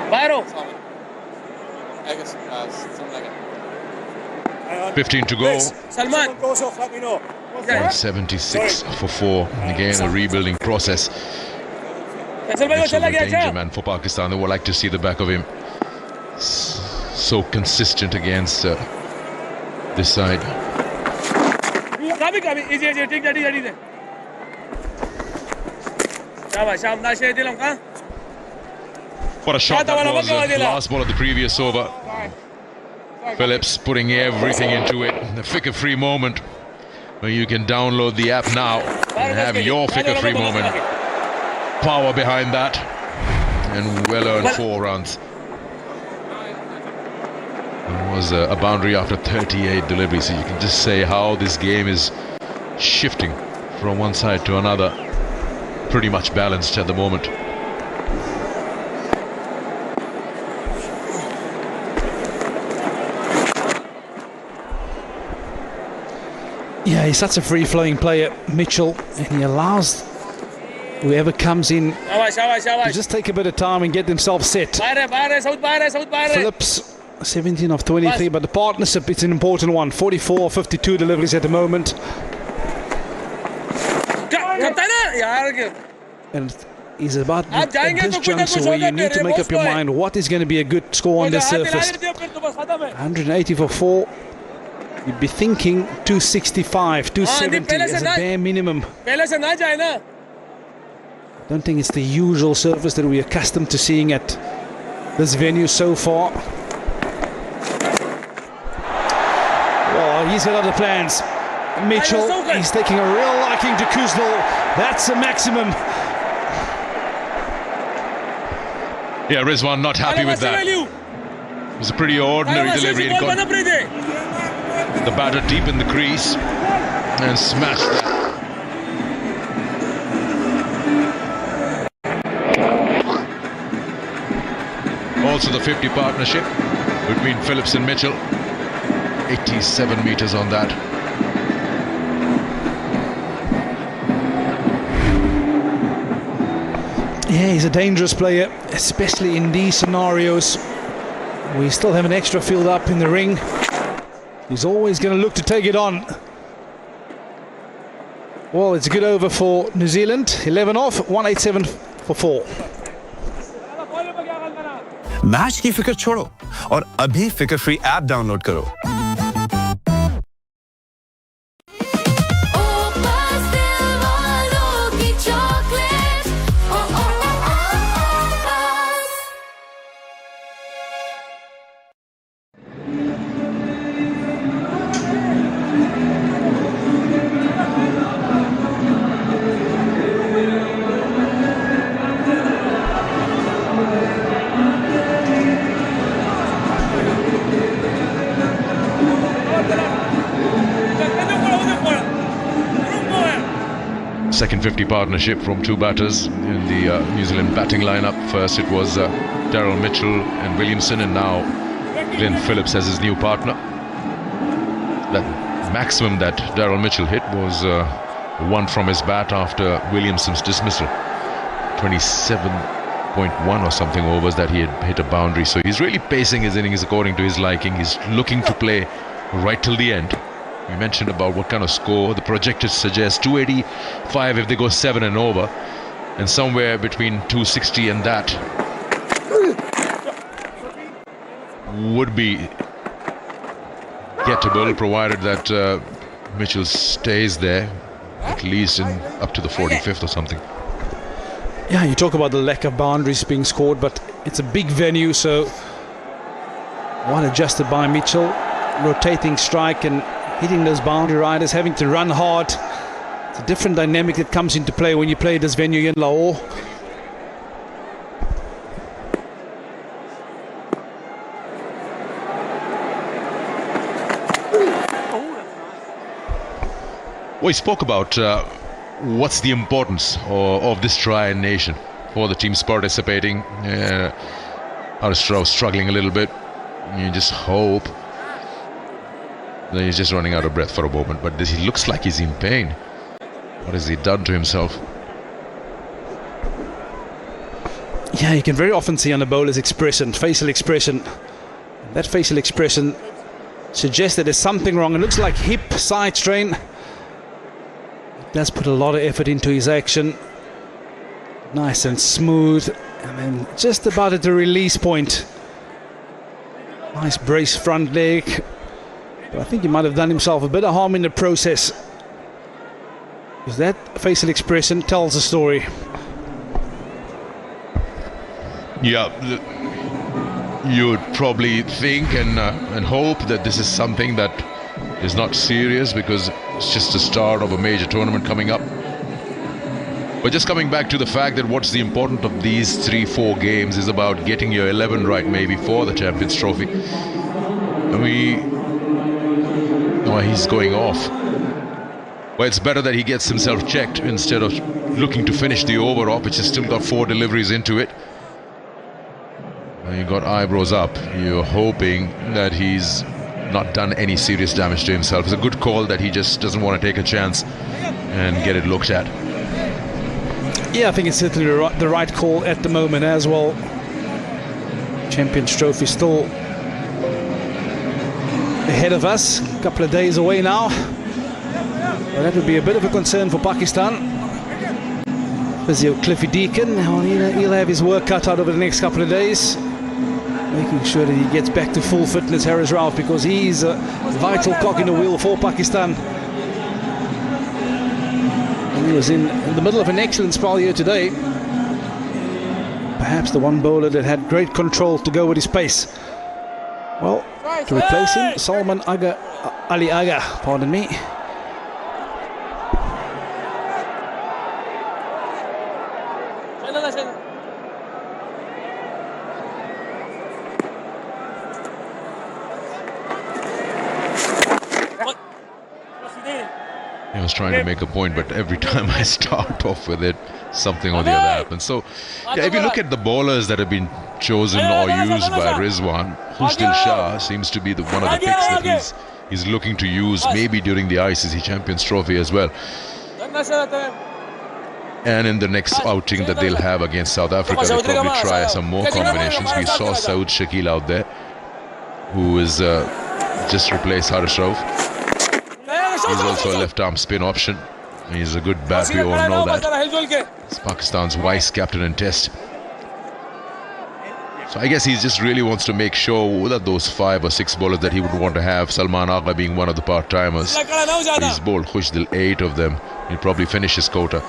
Byro. 15 to go. Salman goes off, let me know. 176 for 4. Again, a rebuilding process. This is a danger man for Pakistan. They would like to see the back of him. So consistent against this side. What a shot that was. Last ball of the previous over. Phillips putting everything into it. The Flicker Free moment where you can download the app now and have your Flicker Free moment. Power behind that and well earned 4 runs. It was a boundary after 38 deliveries, so you can just say how this game is shifting from one side to another. Pretty much balanced at the moment. Yeah, he's such a free-flowing player, Mitchell, and he allows whoever comes in to just take a bit of time and get themselves set. Phillips, 17 of 23, but the partnership, it's an important one. 44 52 deliveries at the moment. And he's about at this juncture where you need to make up your mind what is going to be a good score on the surface. 180 for 4. You'd be thinking 265, 270 as a bare minimum. Don't think it's the usual surface that we're accustomed to seeing at this venue so far. Well, he's got other plans. Mitchell, he's taking a real liking to Kuznel. That's a maximum. Yeah, Rizwan not happy with that. It was a pretty ordinary delivery. It got the batter deep in the crease and smashed that. Also the 50 partnership between Phillips and Mitchell. 87 meters on that. Yeah, he's a dangerous player, especially in these scenarios. We still have an extra field up in the ring. He's always going to look to take it on. Well, it's a good over for New Zealand. 11 off, 187 for 4. Match की फिक्र छोड़ो और अभी फिकर free app download करो। Second 50 partnership from 2 batters in the New Zealand batting lineup. First it was Daryl Mitchell and Williamson, and now Glenn Phillips as his new partner. That maximum that Daryl Mitchell hit was one from his bat after Williamson's dismissal. 27.1 or something overs that he had hit a boundary. So he's really pacing his innings according to his liking. He's looking to play right till the end. We mentioned about what kind of score the projected suggests. 285 if they go 7 and over, and somewhere between 260 and that would be gettable, provided that Mitchell stays there at least in up to the 45th or something. Yeah, you talk about the lack of boundaries being scored, but it's a big venue, so one adjusted by Mitchell, rotating strike and hitting those boundary riders, having to run hard. It's a different dynamic that comes into play when you play this venue in Lahore. We spoke about what's the importance of this Tri Nation for the teams participating. Strauss struggling a little bit. You just hope. He's just running out of breath for a moment, but he looks like he's in pain. What has he done to himself? Yeah, you can very often see on the bowler's expression, facial expression. That facial expression suggests that there's something wrong. It looks like hip side strain. He does put a lot of effort into his action. Nice and smooth, and then just about at the release point. Nice brace front leg. But I think he might have done himself a bit of harm in the process, because that facial expression tells a story. Yeah, you'd probably think and hope that this is something that is not serious because it's just the start of a major tournament coming up. But just coming back to the fact that what's the importance of these 3-4 games is about getting your 11 right maybe for the Champions Trophy. Oh, he's going off. Well, it's better that he gets himself checked instead of looking to finish the over off, which has still got 4 deliveries into it. You got eyebrows up. You're hoping that he's not done any serious damage to himself. It's a good call that he just doesn't want to take a chance and get it looked at. Yeah, I think it's certainly the right call at the moment as well. Champions Trophy still ahead of us, a couple of days away now. Well, that would be a bit of a concern for Pakistan. Physio Cliffy Deacon, he'll have his work cut out over the next couple of days, making sure that he gets back to full fitness, Harris Rauf, because he's a vital cog in the wheel for Pakistan. And he was in the middle of an excellent spell here today. Perhaps the one bowler that had great control to go with his pace. Well, to replace him, Salman Ali Aga, pardon me. I was trying to make a point, but every time I start off with it, something or the other happens. So, yeah, if you look at the bowlers that have been chosen or used by Rizwan, Husdil Shah seems to be one of the picks that he's looking to use maybe during the ICC Champions Trophy as well. And in the next outing that they'll have against South Africa, they'll probably try some more combinations. We saw Saud Shakil out there, who is just replaced Harris Rauf. He's also a left-arm spin option. He's a good bat, we all know that. He's Pakistan's vice captain in Test. So I guess he just really wants to make sure that those 5 or 6 bowlers that he would want to have, Salman Agha being one of the part-timers, he's bowled Khushdil 8 of them. He'll probably finish his quota.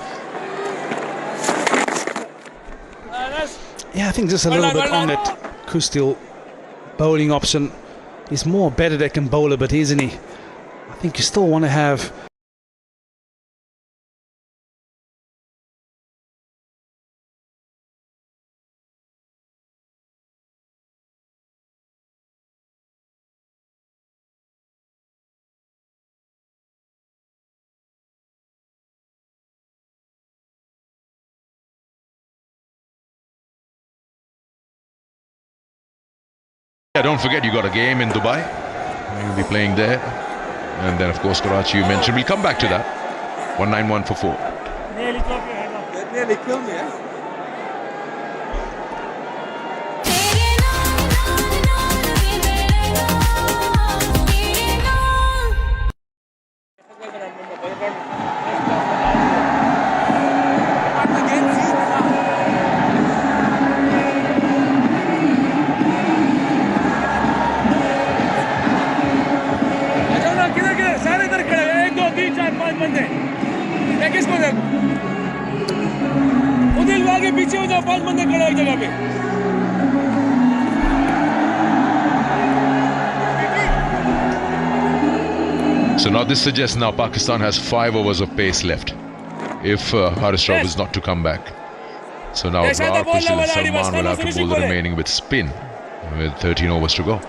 Yeah, I think just a little bit on that Khushdil bowling option. He's more better Deccan bowler, but isn't he? I think you still want to have don't forget you got a game in Dubai. You'll be playing there. And then, of course, Karachi, you mentioned. We'll come back to that. 191 for 4. Nearly killed me, eh? So now this suggests now Pakistan has 5 overs of pace left if Harris Rauf is not to come back. So now Khushdil and Salman will have to bowl the remaining with spin with 13 overs to go.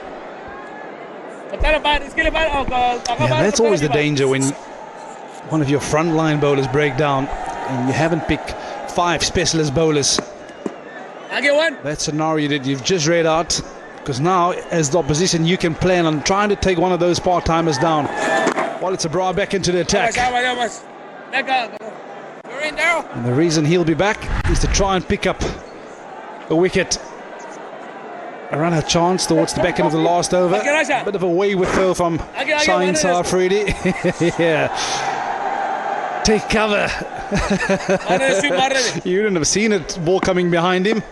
Yeah, that's always the danger when one of your frontline bowlers break down and you haven't picked 5 specialist bowlers. That scenario that you've just read out, because now as the opposition you can plan on trying to take one of those part-timers down while it's a bra back into the attack. And the reason he'll be back is to try and pick up a wicket. A run a chance towards the back end of the last over. A bit of a wayward throw from Shaheen Afridi. Yeah. Take cover. You wouldn't have seen it, ball coming behind him.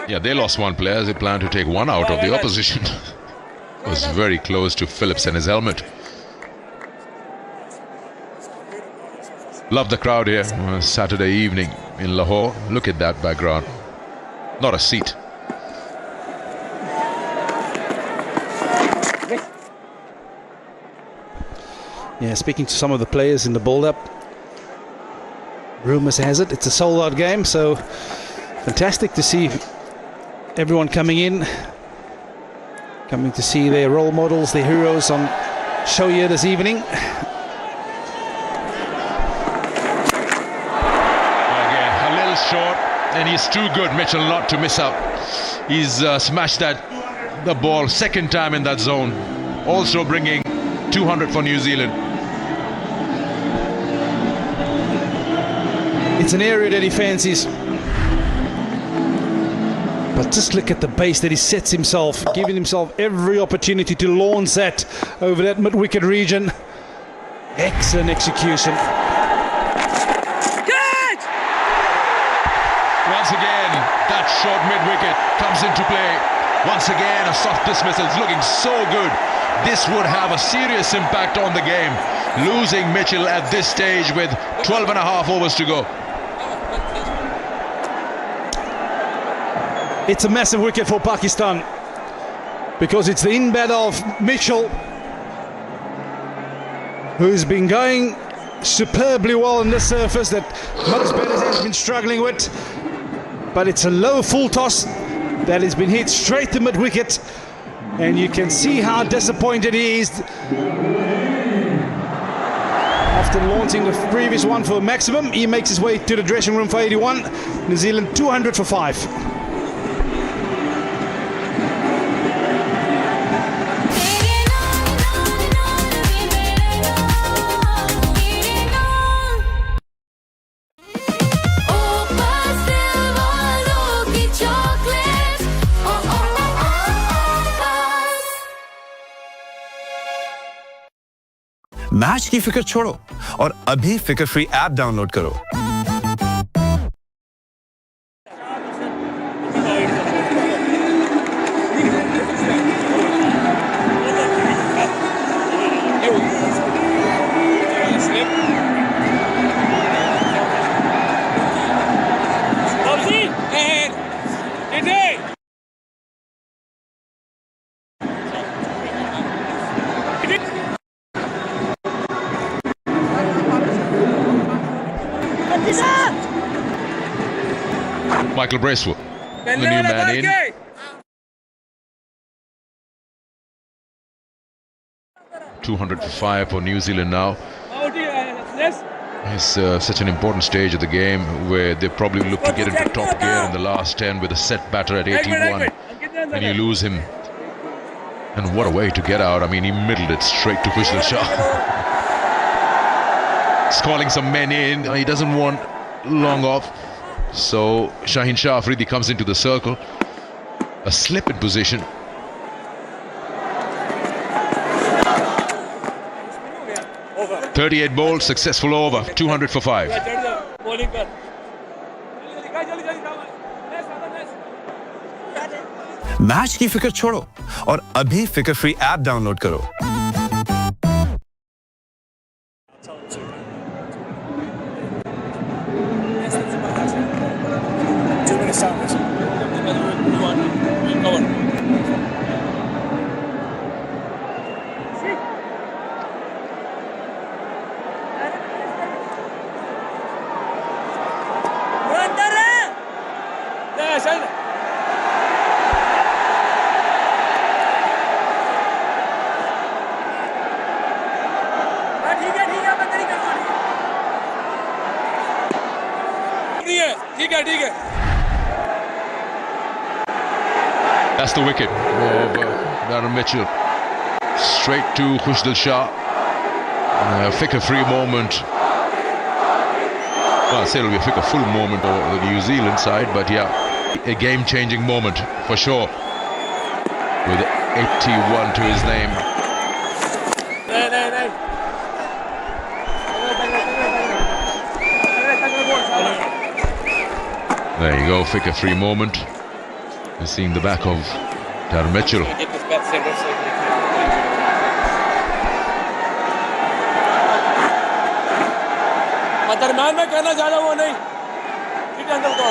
Yeah, they lost 1 player. They planned to take 1 out of the opposition. It was very close to Phillips and his helmet. Love the crowd here on a Saturday evening in Lahore. Look at that background. Not a seat. Yeah, speaking to some of the players in the build-up, rumours has it it's a sold-out game, so fantastic to see everyone coming in, coming to see their role models, their heroes on show here this evening. Again, a little short, and he's too good, Mitchell, not to miss out. He's smashed the ball second time in that zone, also bringing 200 for New Zealand. It's an area that he fancies. But just look at the base that he sets himself, giving himself every opportunity to launch that over that mid-wicket region. Excellent execution. Catch! Once again, that short mid-wicket comes into play. Once again, a soft dismissal. It's looking so good. This would have a serious impact on the game. Losing Mitchell at this stage with 12 and a half overs to go. It's a massive wicket for Pakistan because it's the in-bat of Mitchell, who's been going superbly well on this surface that most batters have been struggling with. But it's a low full toss that has been hit straight to mid-wicket, and you can see how disappointed he is after launching the previous one for a maximum. He makes his way to the dressing room for 81. New Zealand 200 for 5. Match की फिक्र छोड़ो और अभी फिक्र free app download करो। Michael Bracewell, the new man in. $200 for 5 for New Zealand now. It's such an important stage of the game where they probably look to get into top gear in the last 10 with a set batter at 81, and you lose him. And what a way to get out. I mean, he middled it straight to Khushal Shah. He's calling some men in. He doesn't want long off. So Shaheen Shah Afridi comes into the circle. A slip in position. Over. 38 bowls, successful over. 200 for 5. Match की फिक्र छोड़ो और अभी फिक्र free app download करो। That's the wicket of Darren Mitchell. Straight to Khushal Shah. A figure-free moment. Well, I'd say it'll be a figure-full moment for the New Zealand side, but yeah, a game-changing moment for sure. With 81 to his name. There you go, figure-free moment. We're seeing the back of Darren Mitchell. दरम्यान में कहना चाह रहा हूँ वो नहीं ठीक है अंदर तो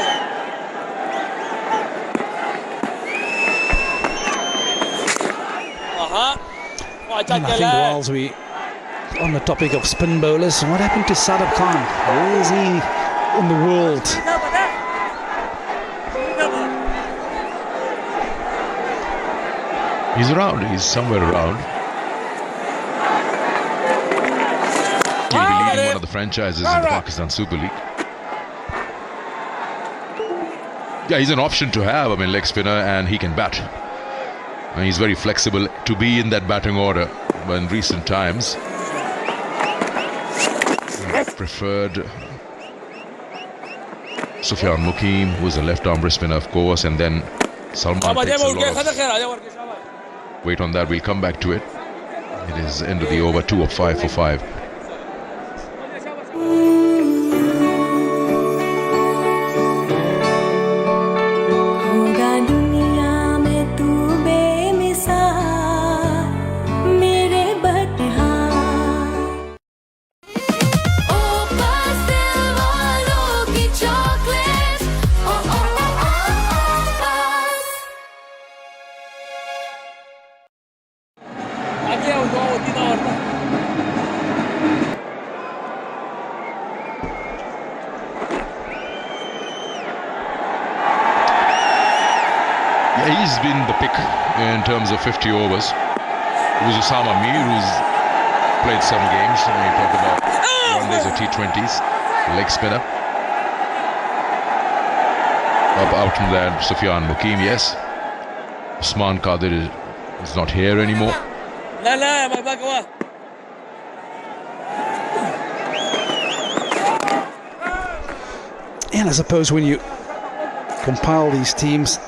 And I think whilst we on the topic of spin bowlers, what happened to Sadab Khan? Where is he in the world? He's around. He's somewhere around. He'll be leading one of the franchises in the Pakistan Super League. Yeah, he's an option to have. I mean, leg spinner, and he can bat. And he's very flexible to be in that batting order. But in recent times, preferred Sufyan Mukim, who's a left-arm wrist spinner, of course, and then Salman takes a lot of weight on that. We'll come back to it. It is end of the over, 2 of 5 for 5. He's been the pick in terms of 50 overs. It was Osama Mir, who's played some games. When you talk about one-days or T20s, leg spinner. Out from that, Sufyan Mukim, yes. Usman Qadir is not here anymore. And I suppose when you compile these teams,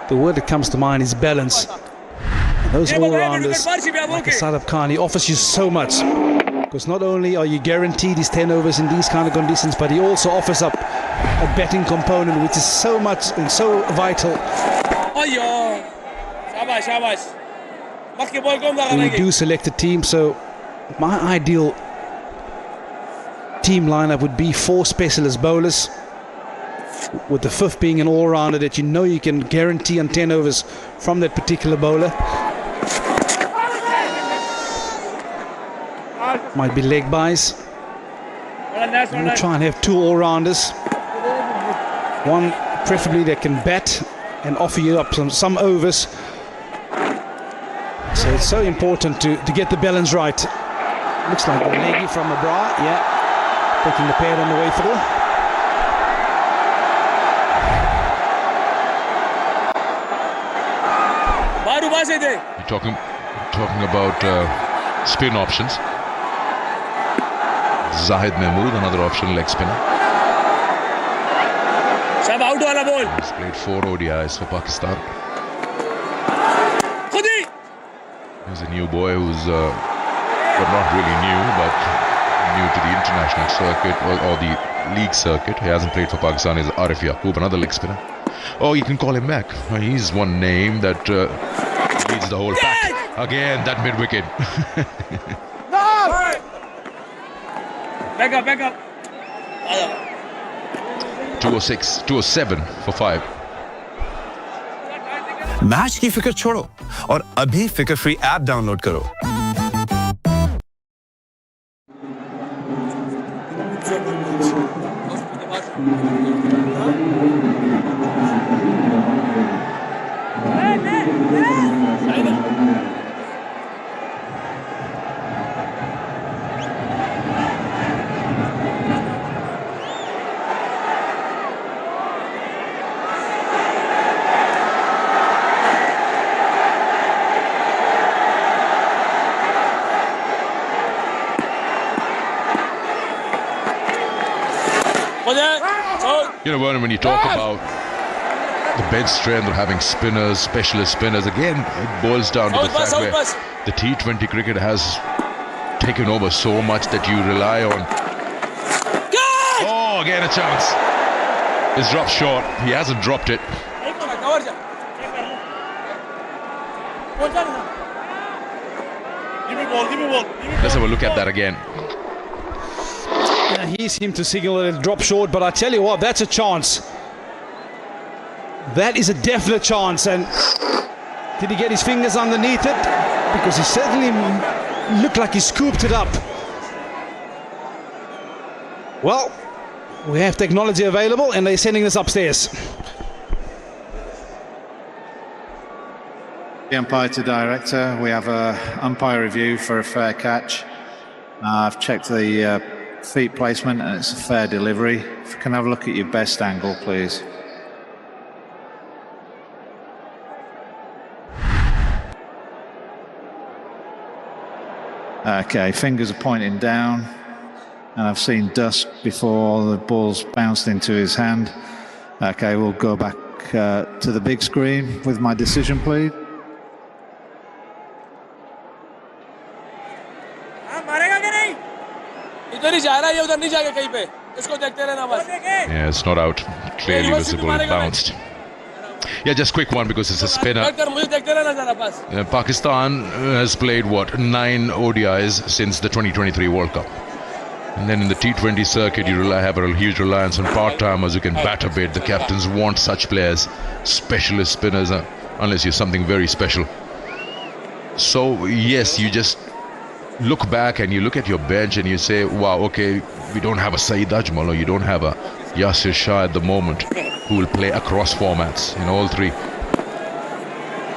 the word that comes to mind is balance. And those all-rounders, like Sadab Khan, he offers you so much. Because not only are you guaranteed his 10 overs in these kind of conditions, but he also offers up a batting component, which is so much and so vital. We do select a team, so my ideal team lineup would be 4 specialist bowlers, with the 5th being an all-rounder that you know you can guarantee on 10 overs from that particular bowler. Might be leg buys. We'll try and have 2 all-rounders. One preferably that can bat and offer you up some overs. So it's so important to get the balance right. Looks like a leggy from Abra, yeah. Taking the pad on the way through. You're talking about spin options. Zahid Mahmood, another option leg spinner. He's played 4 ODIs for Pakistan. He's a new boy who's well, not really new, but new to the international circuit or the league circuit. He hasn't played for Pakistan. Is Arif Yaqub, another leg spinner. Oh, you can call him back. He's one name that leads the whole pack. Again, that mid-wicket. Back up. 206, 207 for 5. Match की फिक्र छोड़ो और अभी फिक्र free app download करो। You know, Vernon, when you talk about the bench strength of having spinners, specialist spinners, again, it boils down to the fact where the T20 cricket has taken over so much that you rely on. Oh, again a chance. It's dropped short. He hasn't dropped it. Give me ball. Let's have a look at that again. He seemed to signal that it'll drop short, but I tell you what, that's a chance. That is a definite chance. And did he get his fingers underneath it? Because he certainly looked like he scooped it up. Well, we have technology available and they're sending this upstairs. The umpire to director, we have a umpire review for a fair catch. I've checked the feet placement and it's a fair delivery. If you can have a look at your best angle, please. Okay, fingers are pointing down, and I've seen dust before the ball's bounced into his hand. Okay, we'll go back to the big screen with my decision, please. Yeah, it's not out. Clearly visible, it bounced. Yeah, just quick one because it's a spinner. Pakistan has played, 9 ODIs since the 2023 World Cup. And then in the T20 circuit, you have a huge reliance on part-timers who can bat a bit. The captains want such players, specialist spinners, unless you're something very special. So, yes, you just look back and you look at your bench and you say, wow, okay, we don't have a Saeed Ajmal, or you don't have a Yasir Shah at the moment, who will play across formats in all 3.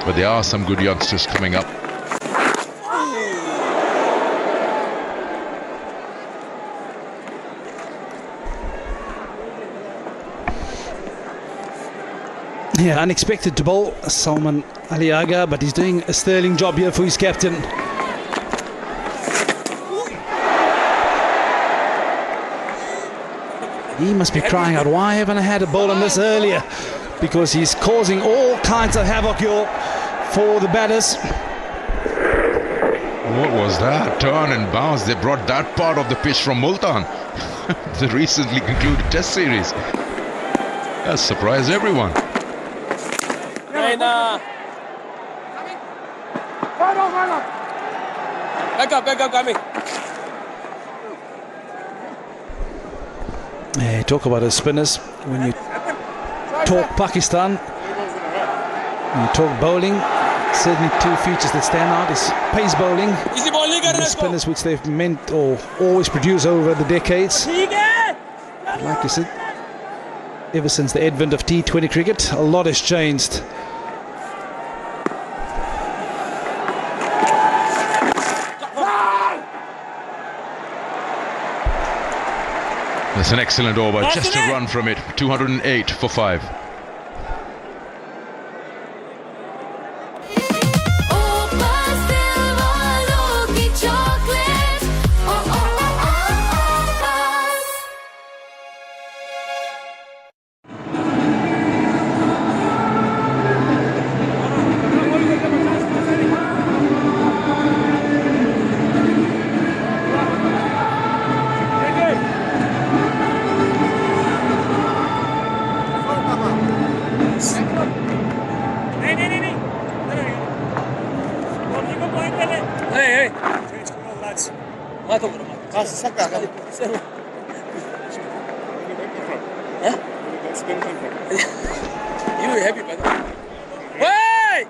But there are some good youngsters coming up. Yeah, unexpected to bowl Salman Aliaga, but he's doing a sterling job here for his captain. He must be crying out, why haven't I had a bowl on this earlier? Because he's causing all kinds of havoc here for the batters. What was that? Turn and bounce. They brought that part of the pitch from Multan. The recently concluded test series. That surprised everyone. Back up, coming. Yeah, talk about the spinners. When you talk Pakistan, when you talk bowling, certainly 2 features that stand out is pace bowling and the spinners which they've meant or always produce over the decades. Like I said, ever since the advent of T20 cricket, a lot has changed. That's an excellent over, just a run from it. 208 for 5. You happy, brother? Hey!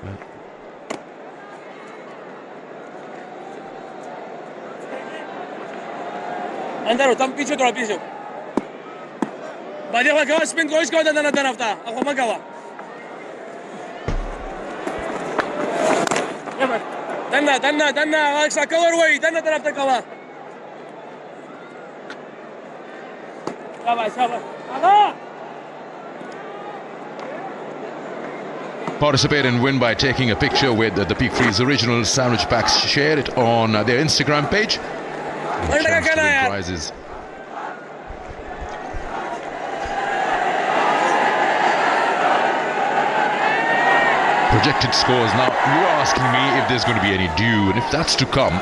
Andar, tam pichu thora pichu. Badia wa gawa spin koish ko dana tarafta. Ako magawa. Danna, aksa cover way, danna tarafta kawa. Shabash. Participate and win by taking a picture with the Peak Freeze original sandwich packs. Share it on their Instagram page. Chance to win prizes. Projected scores. Now, you're asking me if there's going to be any dew, and if that's to come,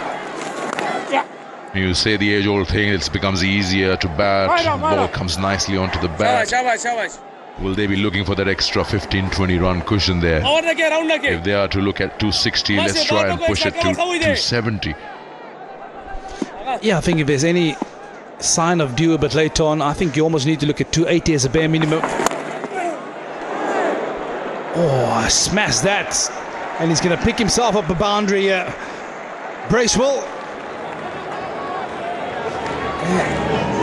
you say the age-old thing, it becomes easier to bat, ball comes nicely onto the bat. Shabash. Will they be looking for that extra 15-20 run cushion there? If they are to look at 260, let's try and push it to 270. Yeah, I think if there's any sign of dew a bit later on. I think you almost need to look at 280 as a bare minimum. Oh, smash that. And he's going to pick himself up a boundary here. Bracewell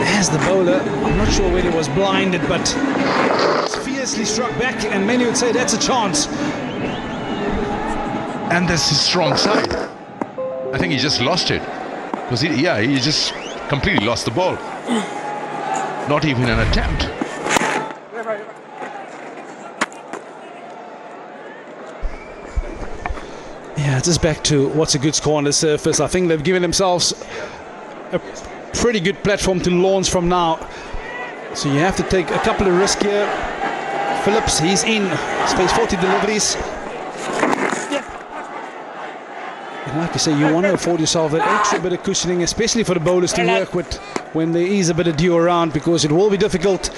has the bowler. I'm not sure whether he was blinded, but it's fiercely struck back, and many would say that's a chance. And that's his strong side. I think he just lost it. Because he just completely lost the ball. Not even an attempt. Yeah, just back to what's a good score on the surface. I think they've given themselves a pretty good platform to launch from now. So you have to take a couple of risks here. Phillips, he's in. Space 40 deliveries. And like you say, you want to afford yourself that extra bit of cushioning, especially for the bowlers to work with when there is a bit of dew around, because it will be difficult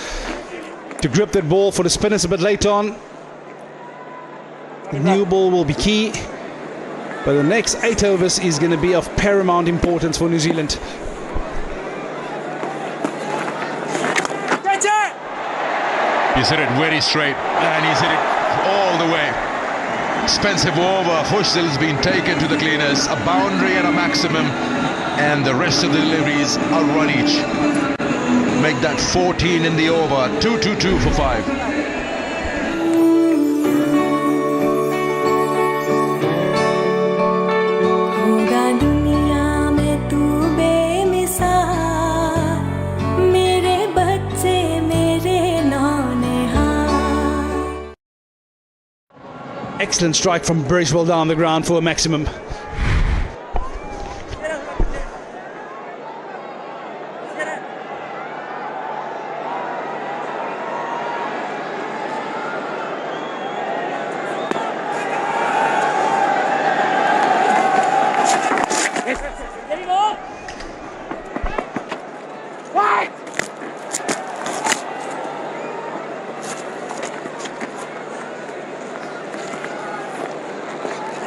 to grip that ball for the spinners a bit later on. The new ball will be key. But the next 8 overs is going to be of paramount importance for New Zealand. He's hit it very straight, and he's hit it all the way. Expensive over. Hushal has been taken to the cleaners. A boundary and a maximum, and the rest of the deliveries are run each. Make that 14 in the over. 2-2-2 for 5. Excellent strike from Bracewell down the ground for a maximum.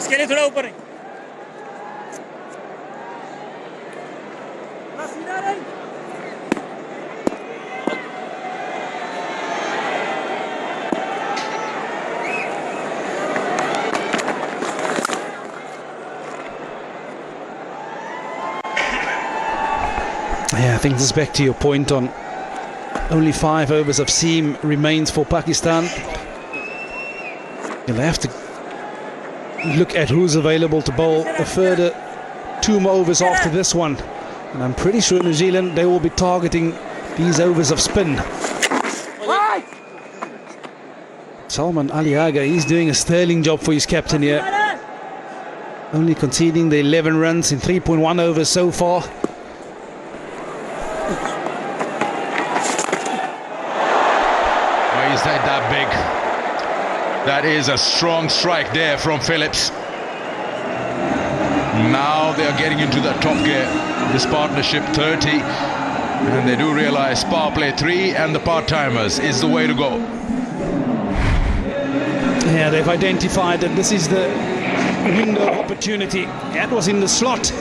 इसके लिए थोड़ा ऊपर है Yeah, I think this is back to your point on only 5 overs of seam remains for Pakistan. You'll have to look at who's available to bowl a further 2 more overs after this one. And I'm pretty sure New Zealand, they will be targeting these overs of spin. Salman Ali Agha, he's doing a sterling job for his captain here. Only conceding the 11 runs in 3.1 overs so far. Why is that big? That is a strong strike there from Phillips. Now they are getting into the top gear. This partnership 30, and they do realize power play 3 and the part-timers is the way to go. Yeah, they've identified that this is the window of opportunity. That was in the slot,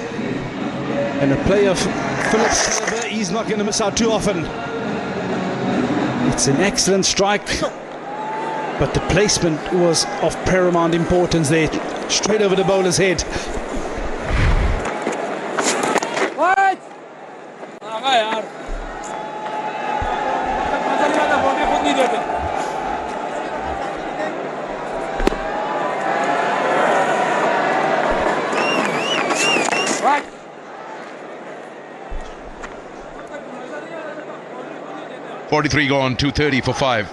and a play of Phillips, he's not going to miss out too often. It's an excellent strike, but the placement was of paramount importance there, straight over the bowler's head. Right. 43 gone, 230 for 5.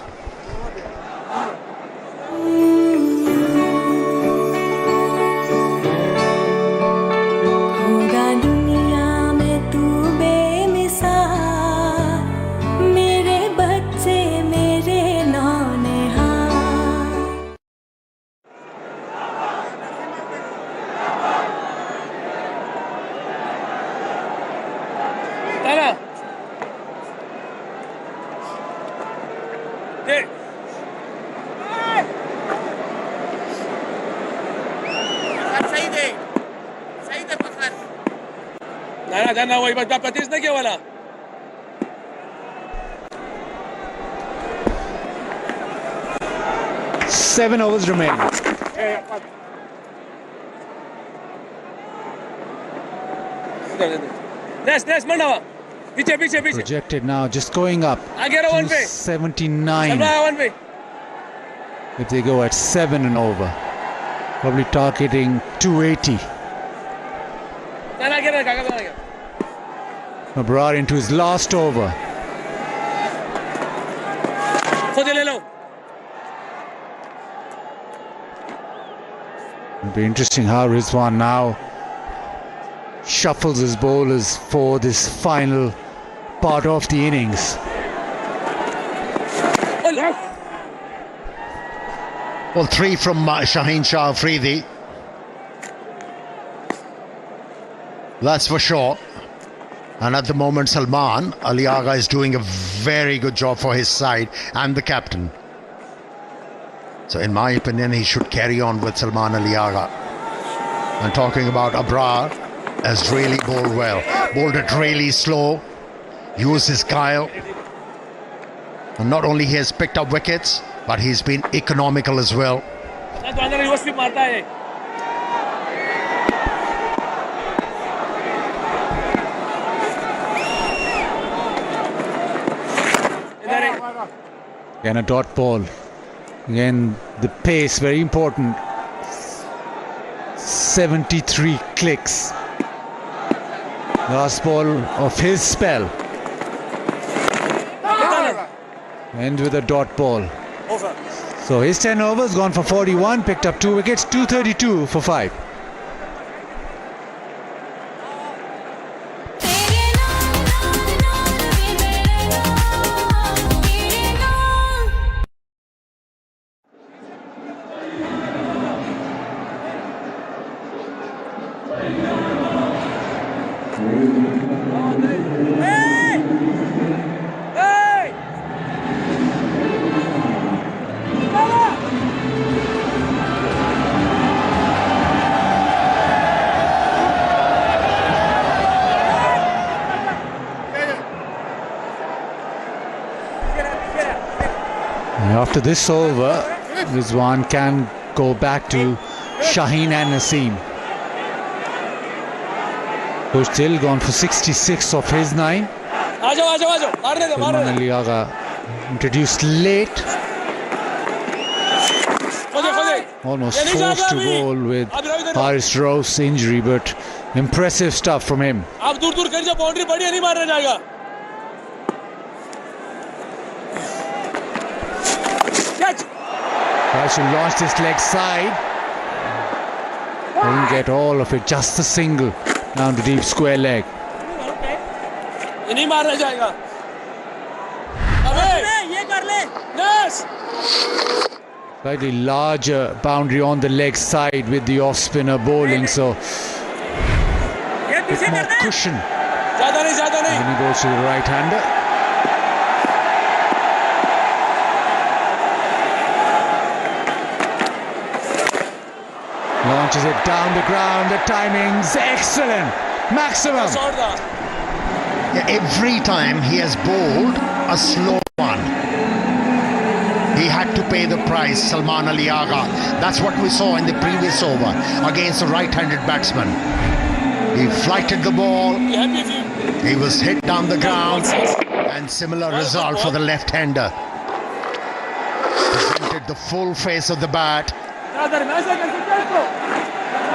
जाना वही बच्चा 25 ने क्या वाला 7 overs remaining. Projected now, just going up. 279. If they go at 7 and over, probably targeting 280. Abrar into his last over. It'll be interesting how Rizwan now shuffles his bowlers for this final part of the innings. Well, 3 from Shaheen Shah Afridi. That's for sure. And at the moment, Salman Ali Agha is doing a very good job for his side and the captain. So in my opinion, he should carry on with Salman Ali Agha. And talking about Abrar, has really bowled well. Bowled it really slow, used his guile. And not only he has picked up wickets, but he's been economical as well. Again a dot ball. Again the pace very important. 73 clicks. Last ball of his spell. End with a dot ball. So his 10 overs gone for 41, picked up 2 wickets, 232 for 5. After this over, Rizwan can go back to Shaheen and Naseem. Who's still gone for 66 of his 9. Salman Ali Agha introduced late. Almost forced to bowl with Haris Rauf's injury, but impressive stuff from him. Tries to launch this leg side. Didn't get all of it, just a single down the deep square leg. Slightly larger boundary on the leg side with the off spinner bowling, so a bit more cushion when he goes to the right hander. Launches it down the ground, the timing's excellent, maximum. Yeah, every time he has bowled a slow one, he had to pay the price, Salman Ali Agha. That's what we saw in the previous over against the right-handed batsman. He flighted the ball, he was hit down the ground, and similar result for the left-hander. Presented the full face of the bat.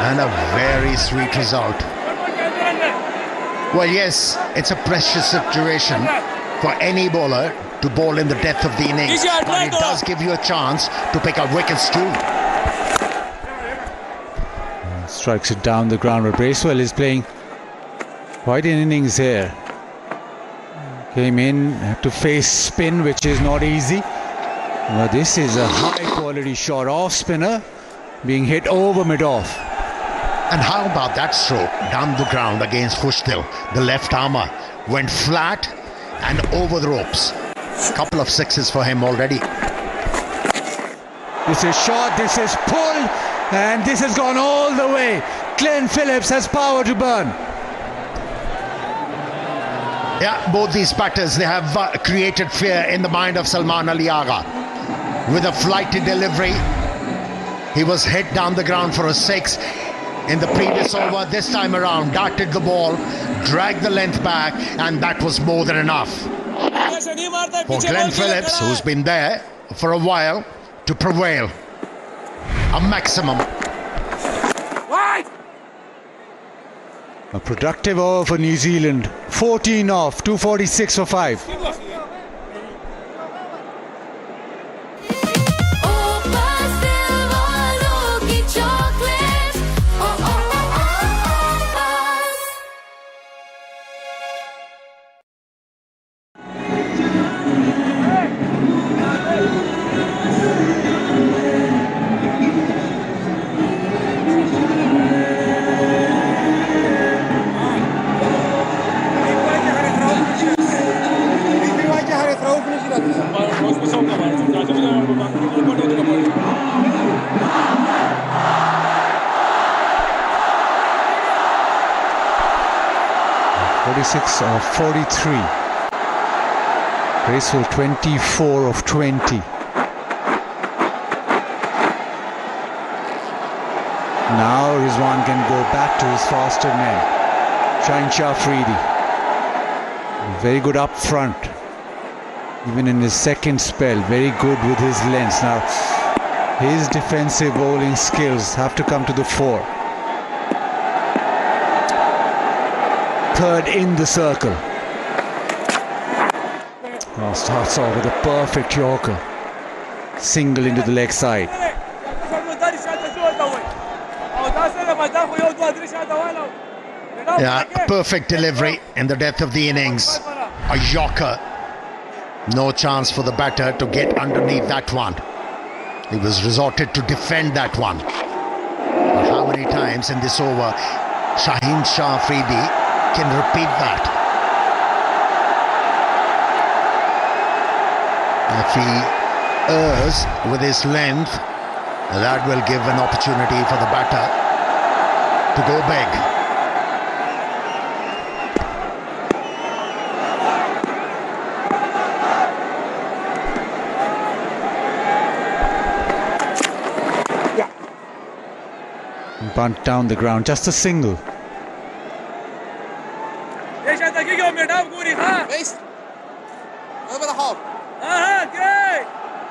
And a very sweet result. Well, yes, it's a precious situation for any bowler to bowl in the depth of the innings, but it does give you a chance to pick up wickets too. Strikes it down the ground, but Bracewell is playing quite an innings here. Came in, had to face spin, which is not easy. Well, this is a high quality shot, off spinner being hit over mid-off. And how about that stroke down the ground against Khushdil? The left armour went flat and over the ropes. Couple of sixes for him already. This is short, this is pulled, and this has gone all the way. Glenn Phillips has power to burn. Yeah, both these batters, they have created fear in the mind of Salman Ali Agha. With a flighty delivery, He was hit down the ground for a 6 in the previous over. This time around, darted the ball, dragged the length back, and that was more than enough for Glenn Phillips, who's been there for a while, to prevail. A maximum. A productive over for New Zealand. 14 off, 246 for 5. Of 43. Graceful 24 of 20. Now Rizwan can go back to his faster men. Shaheen Shah Afridi. Very good up front. Even in his second spell, very good with his lengths. Now his defensive bowling skills have to come to the fore. Third in the circle. Oh, starts off with a perfect Yorker. Single into the leg side. Yeah, perfect delivery in the death of the innings. A Yorker. No chance for the batter to get underneath that one. He was resorted to defend that one. But how many times in this over Shaheen Shah Afridi can repeat that? If he errs with his length, that will give an opportunity for the batter to go big. Bunt down the ground, just a single.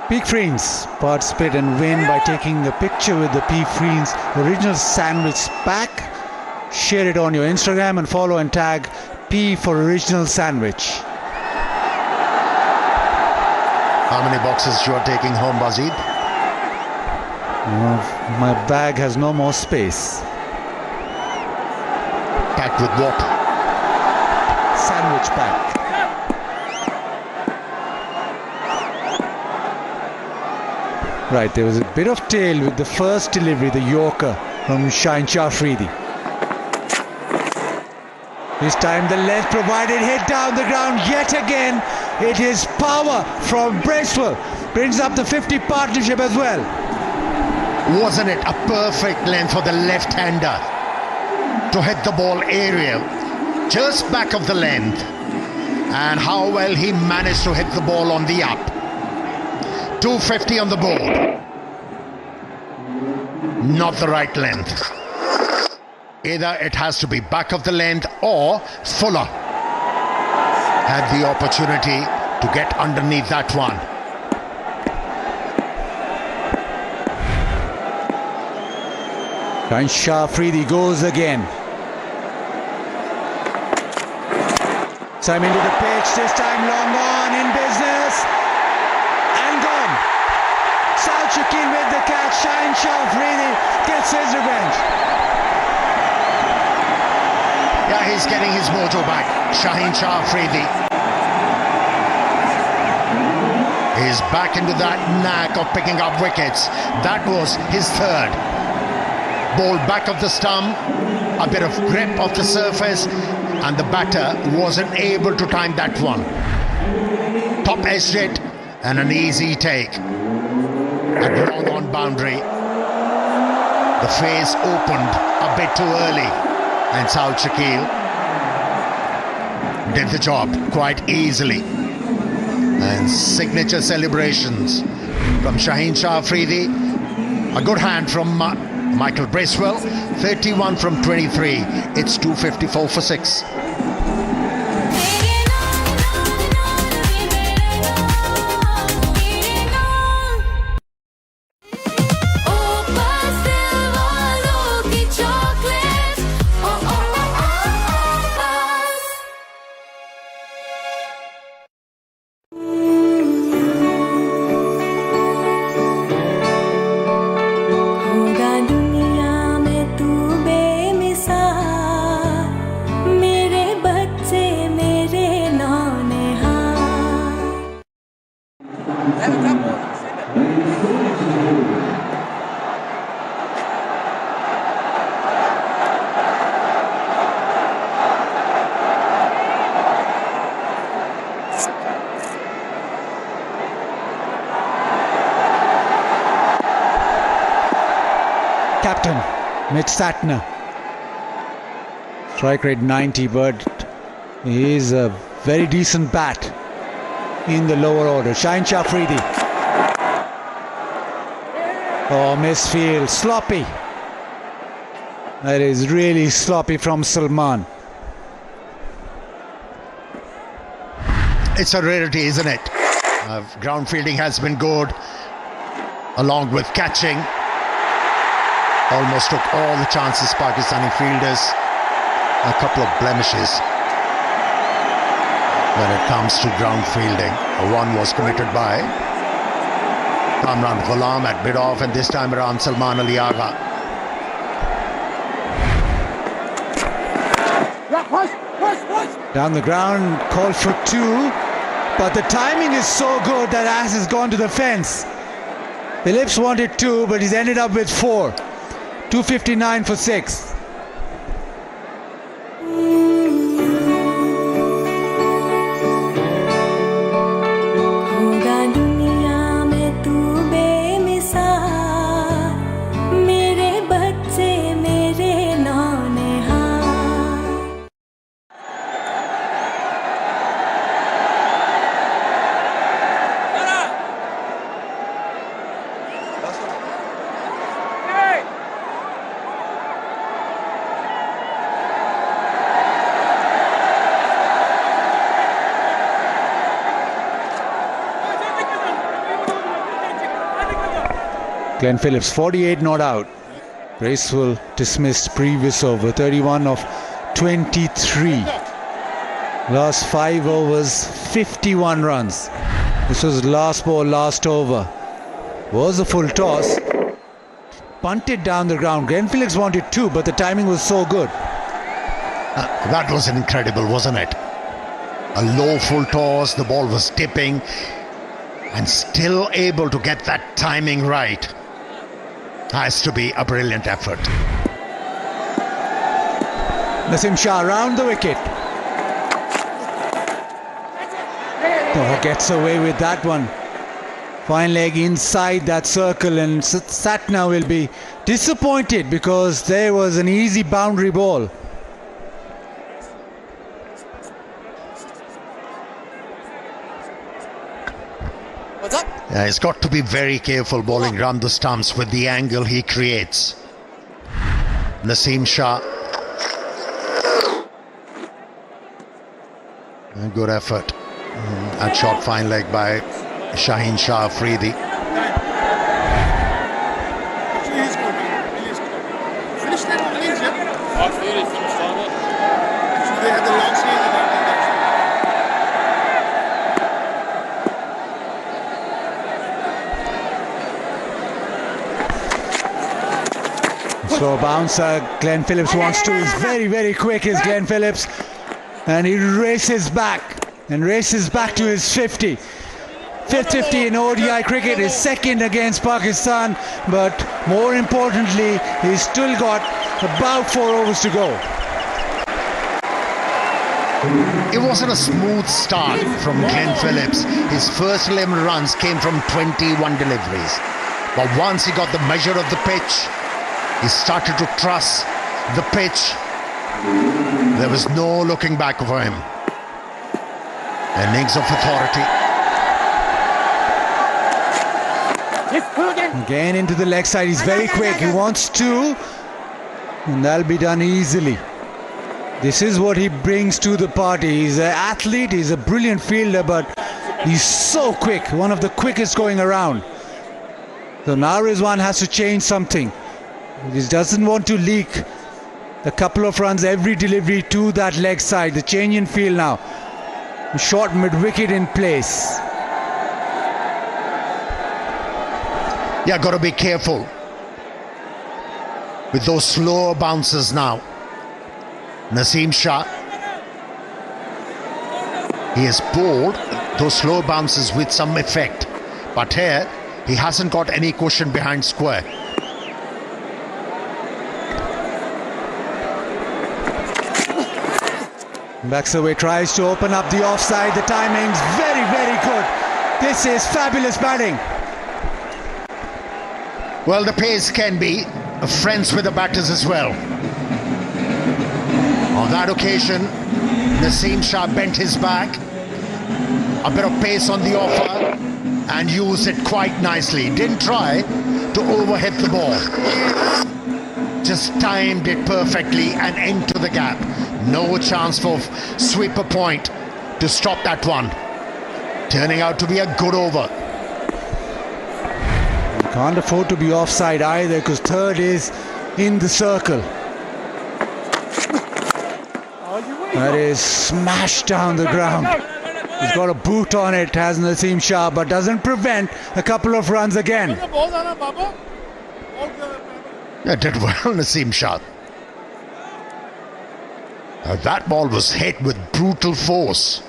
Peak Friends participate and win by taking a picture with the Peak Friends original sandwich pack. Share it on your Instagram and follow and tag P for original sandwich. How many boxes you are taking home, Bazid? My bag has no more space. Packed with what? Sandwich pack. Right, there was a bit of tail with the first delivery, the Yorker from Shaheen Shah Afridi. This time the left provided hit down the ground yet again. It is power from Bracewell. Brings up the 50 partnership as well. Wasn't it a perfect length for the left-hander to hit the ball aerial, just back of the length, and how well he managed to hit the ball on the up. 250 on the board. Not the right length. Either it has to be back of the length or Fuller had the opportunity to get underneath that one. Shaheen Shah Afridi goes again. Time into the pitch, this time long on in business. And gone. South Shakil with the catch. Shaheen Shah Afridi gets his revenge. Yeah, he's getting his mojo back. Shaheen Shah Afridi. He's back into that knack of picking up wickets. That was his third. Ball back of the stump, a bit of grip of the surface, and the batter wasn't able to time that one. Top edged it, and an easy take. A long on boundary. The face opened a bit too early, and South Shakil did the job quite easily. And signature celebrations from Shaheen Shah Afridi A good hand from Michael Bracewell. 31 from 23. It's 254 for 6. Captain Mitch Satner. Strike rate 90, but he is a very decent bat in the lower order. Shaheen Shah Afridi. Oh, misfield. Sloppy. That is really sloppy from Salman. It's a rarity, isn't it? Ground fielding has been good, along with catching. Almost took all the chances, Pakistani fielders. A couple of blemishes when it comes to ground fielding. One was committed by Kamran Ghulam at mid-off, and this time around Salman Ali Agha. Down the ground, called for 2, but the timing is so good that As has gone to the fence. Phillips wanted 2, but he's ended up with 4. 259 for 6. Glenn Phillips, 48 not out. Bracewell dismissed previous over, 31 of 23. Last 5 overs, 51 runs. This was last ball, last over. Was a full toss. Punted down the ground. Glenn Phillips wanted 2, but the timing was so good. That was incredible, wasn't it? A low full toss, the ball was tipping, and still able to get that timing right. Has to be a brilliant effort. Nasim Shah around the wicket. Oh, gets away with that one. Fine leg inside that circle, and Satna will be disappointed because there was an easy boundary ball. What's up? Yeah, he's got to be very careful bowling round the stumps with the angle he creates. Nasim Shah. A good effort. And shot fine leg by Shaheen Shah Afridi. So bouncer, Glenn Phillips wants to. He's very, very quick, is Glenn Phillips. And he races back to his 50. Fifth 50 in ODI cricket, his second against Pakistan, but more importantly, he's still got about 4 overs to go. It wasn't a smooth start from Glenn Phillips. His first 11 runs came from 21 deliveries. But once he got the measure of the pitch, he started to trust the pitch. There was no looking back for him. Innings of authority. Again into the leg side. He's very quick. He wants to. And that'll be done easily. This is what he brings to the party. He's an athlete. He's a brilliant fielder, but he's so quick. One of the quickest going around. So now Rizwan has to change something. He doesn't want to leak a couple of runs every delivery to that leg side. The change in field now. Short mid-wicket in place. Yeah, got to be careful with those slower bounces now. Naseem Shah, he has bowled those slow bounces with some effect, but here he hasn't got any cushion behind square. Backs away, tries to open up the offside. The timing's very, very good. This is fabulous batting. Well, the pace can be friends with the batters as well. On that occasion, Naseem Shah bent his back. A bit of pace on the offer and used it quite nicely. Didn't try to overhit the ball. Just timed it perfectly and into the gap. No chance for sweeper point to stop that one. Turning out to be a good over. Can't afford to be offside either because third is in the circle. That is smashed down the ground. He's got a boot on it, has Naseem Shah, but doesn't prevent a couple of runs again. Yeah, did well, Naseem Shah. That ball was hit with brutal force.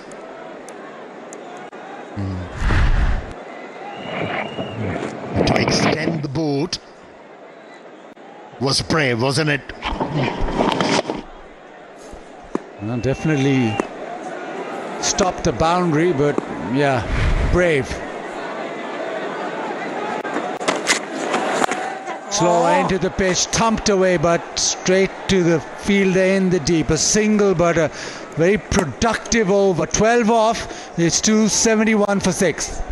To extend the boot was brave, wasn't it? Well, definitely stopped the boundary, but yeah, brave. Slow into the pitch, thumped away, but straight to the fielder in the deep. A single, but a very productive over. 12 off, it's 271 for 6.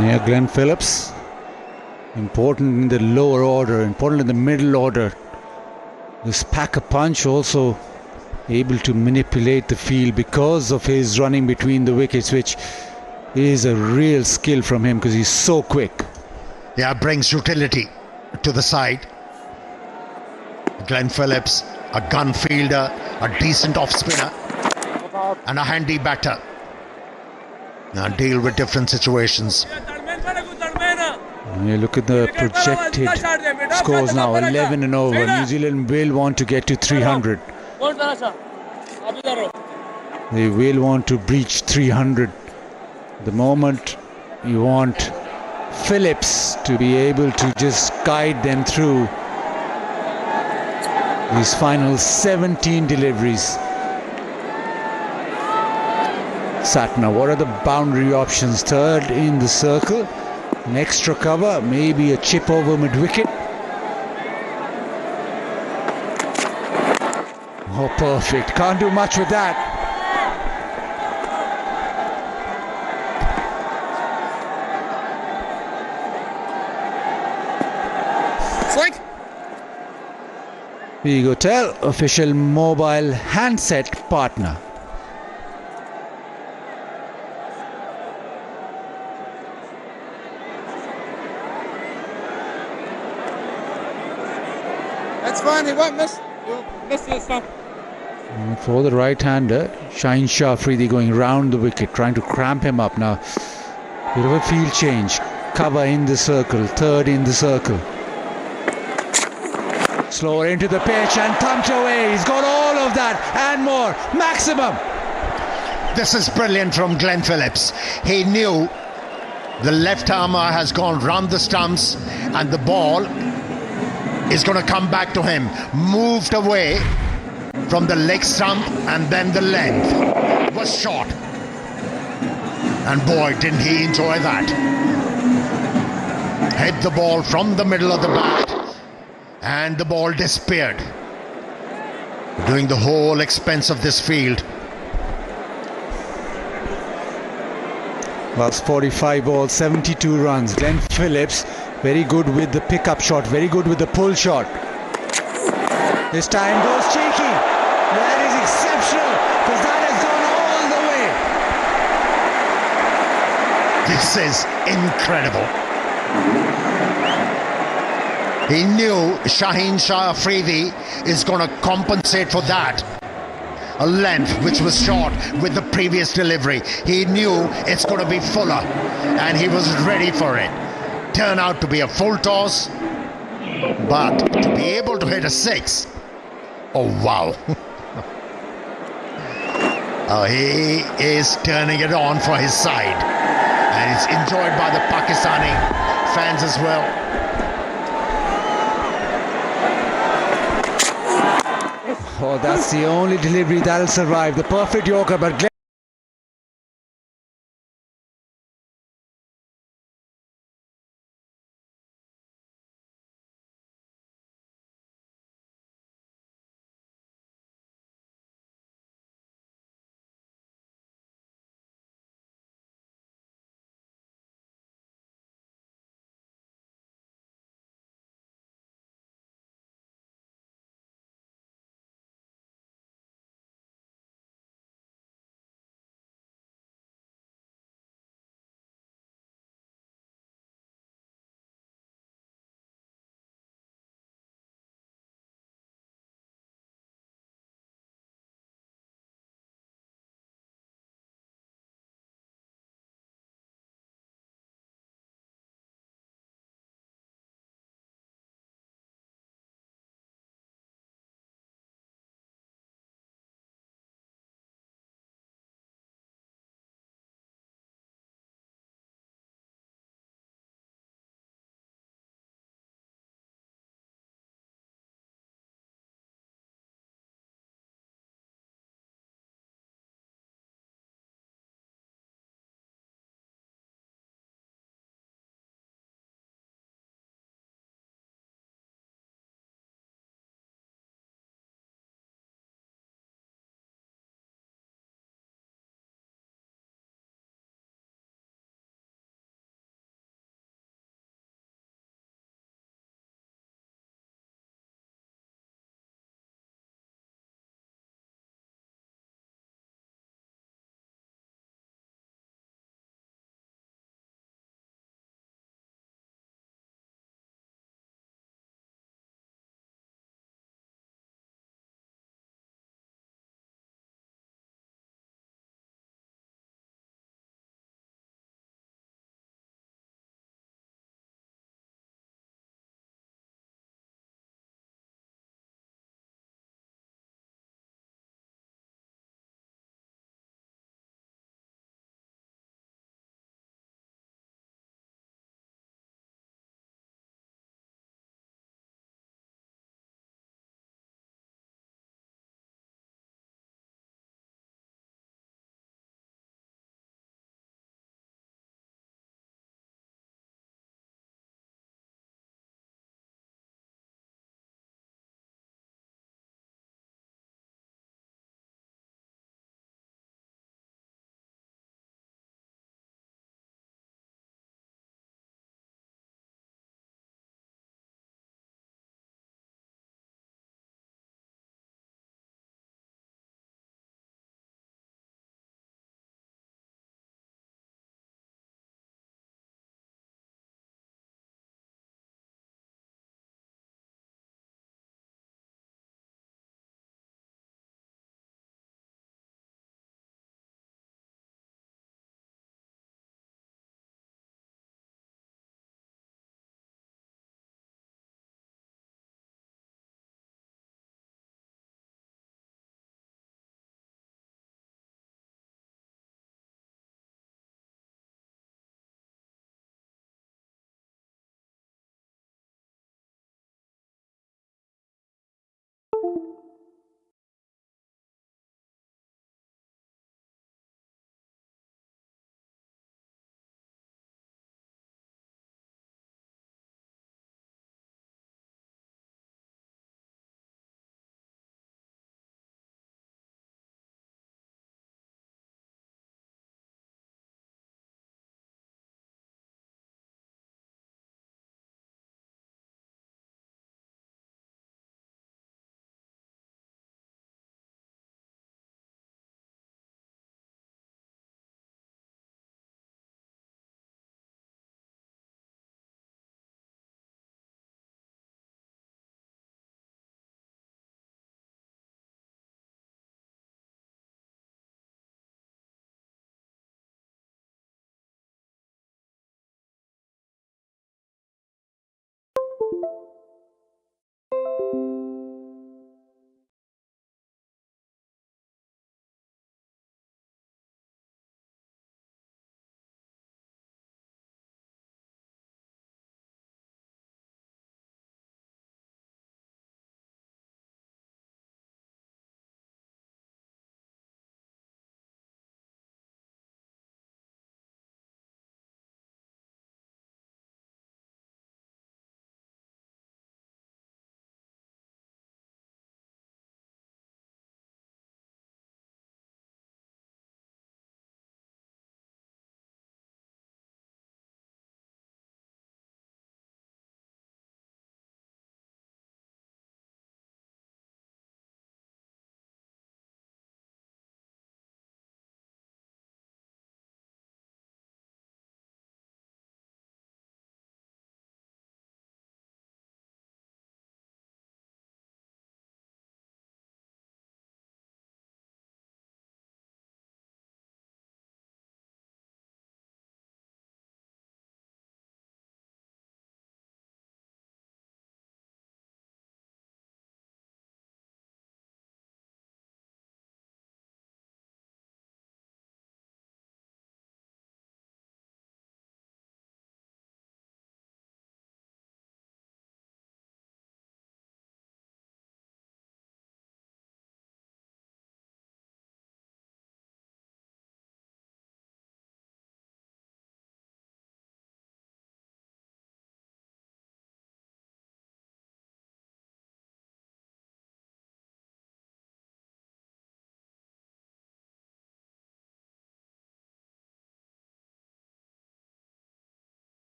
Yeah, Glenn Phillips, important in the lower order, important in the middle order. This pack-a-punch also able to manipulate the field because of his running between the wickets, which is a real skill from him because he's so quick. Yeah, brings utility to the side. Glenn Phillips, a gun fielder, a decent off-spinner and a handy batter. Now deal with different situations. You look at the projected scores now, 11 and over. New Zealand will want to get to 300. They will want to breach 300. The moment you want Phillips to be able to just guide them through these final 17 deliveries. Satna, what are the boundary options? Third in the circle, an extra cover, maybe a chip over mid-wicket. Oh, perfect. Can't do much with that. Strike. Vigotel, official mobile handset partner. That's fine, he won't miss. You'll miss this stuff. For the right-hander, Shaheen Shah Afridi going round the wicket, trying to cramp him up now. Bit of a field change. Cover in the circle, third in the circle. Slower into the pitch and thumped away. He's got all of that and more. Maximum. This is brilliant from Glenn Phillips. He knew the left armour has gone round the stumps and the ball is going to come back to him. Moved away from the leg stump and then the length. Was shot. And boy, didn't he enjoy that. Hit the ball from the middle of the bat and the ball disappeared. Doing the whole expense of this field. Last 45 balls, 72 runs. Glenn Phillips, very good with the pickup shot, very good with the pull shot. This time goes cheeky. That is exceptional because that has gone all the way. This is incredible. He knew Shaheen Shah Afridi is going to compensate for that. A length which was short with the previous delivery. He knew it's going to be fuller and he was ready for it. Turned out to be a full toss, but to be able to hit a 6, oh wow. He is turning it on for his side and it's enjoyed by the Pakistani fans as well. Oh, that's the only delivery that'll survive. The perfect Yorker, but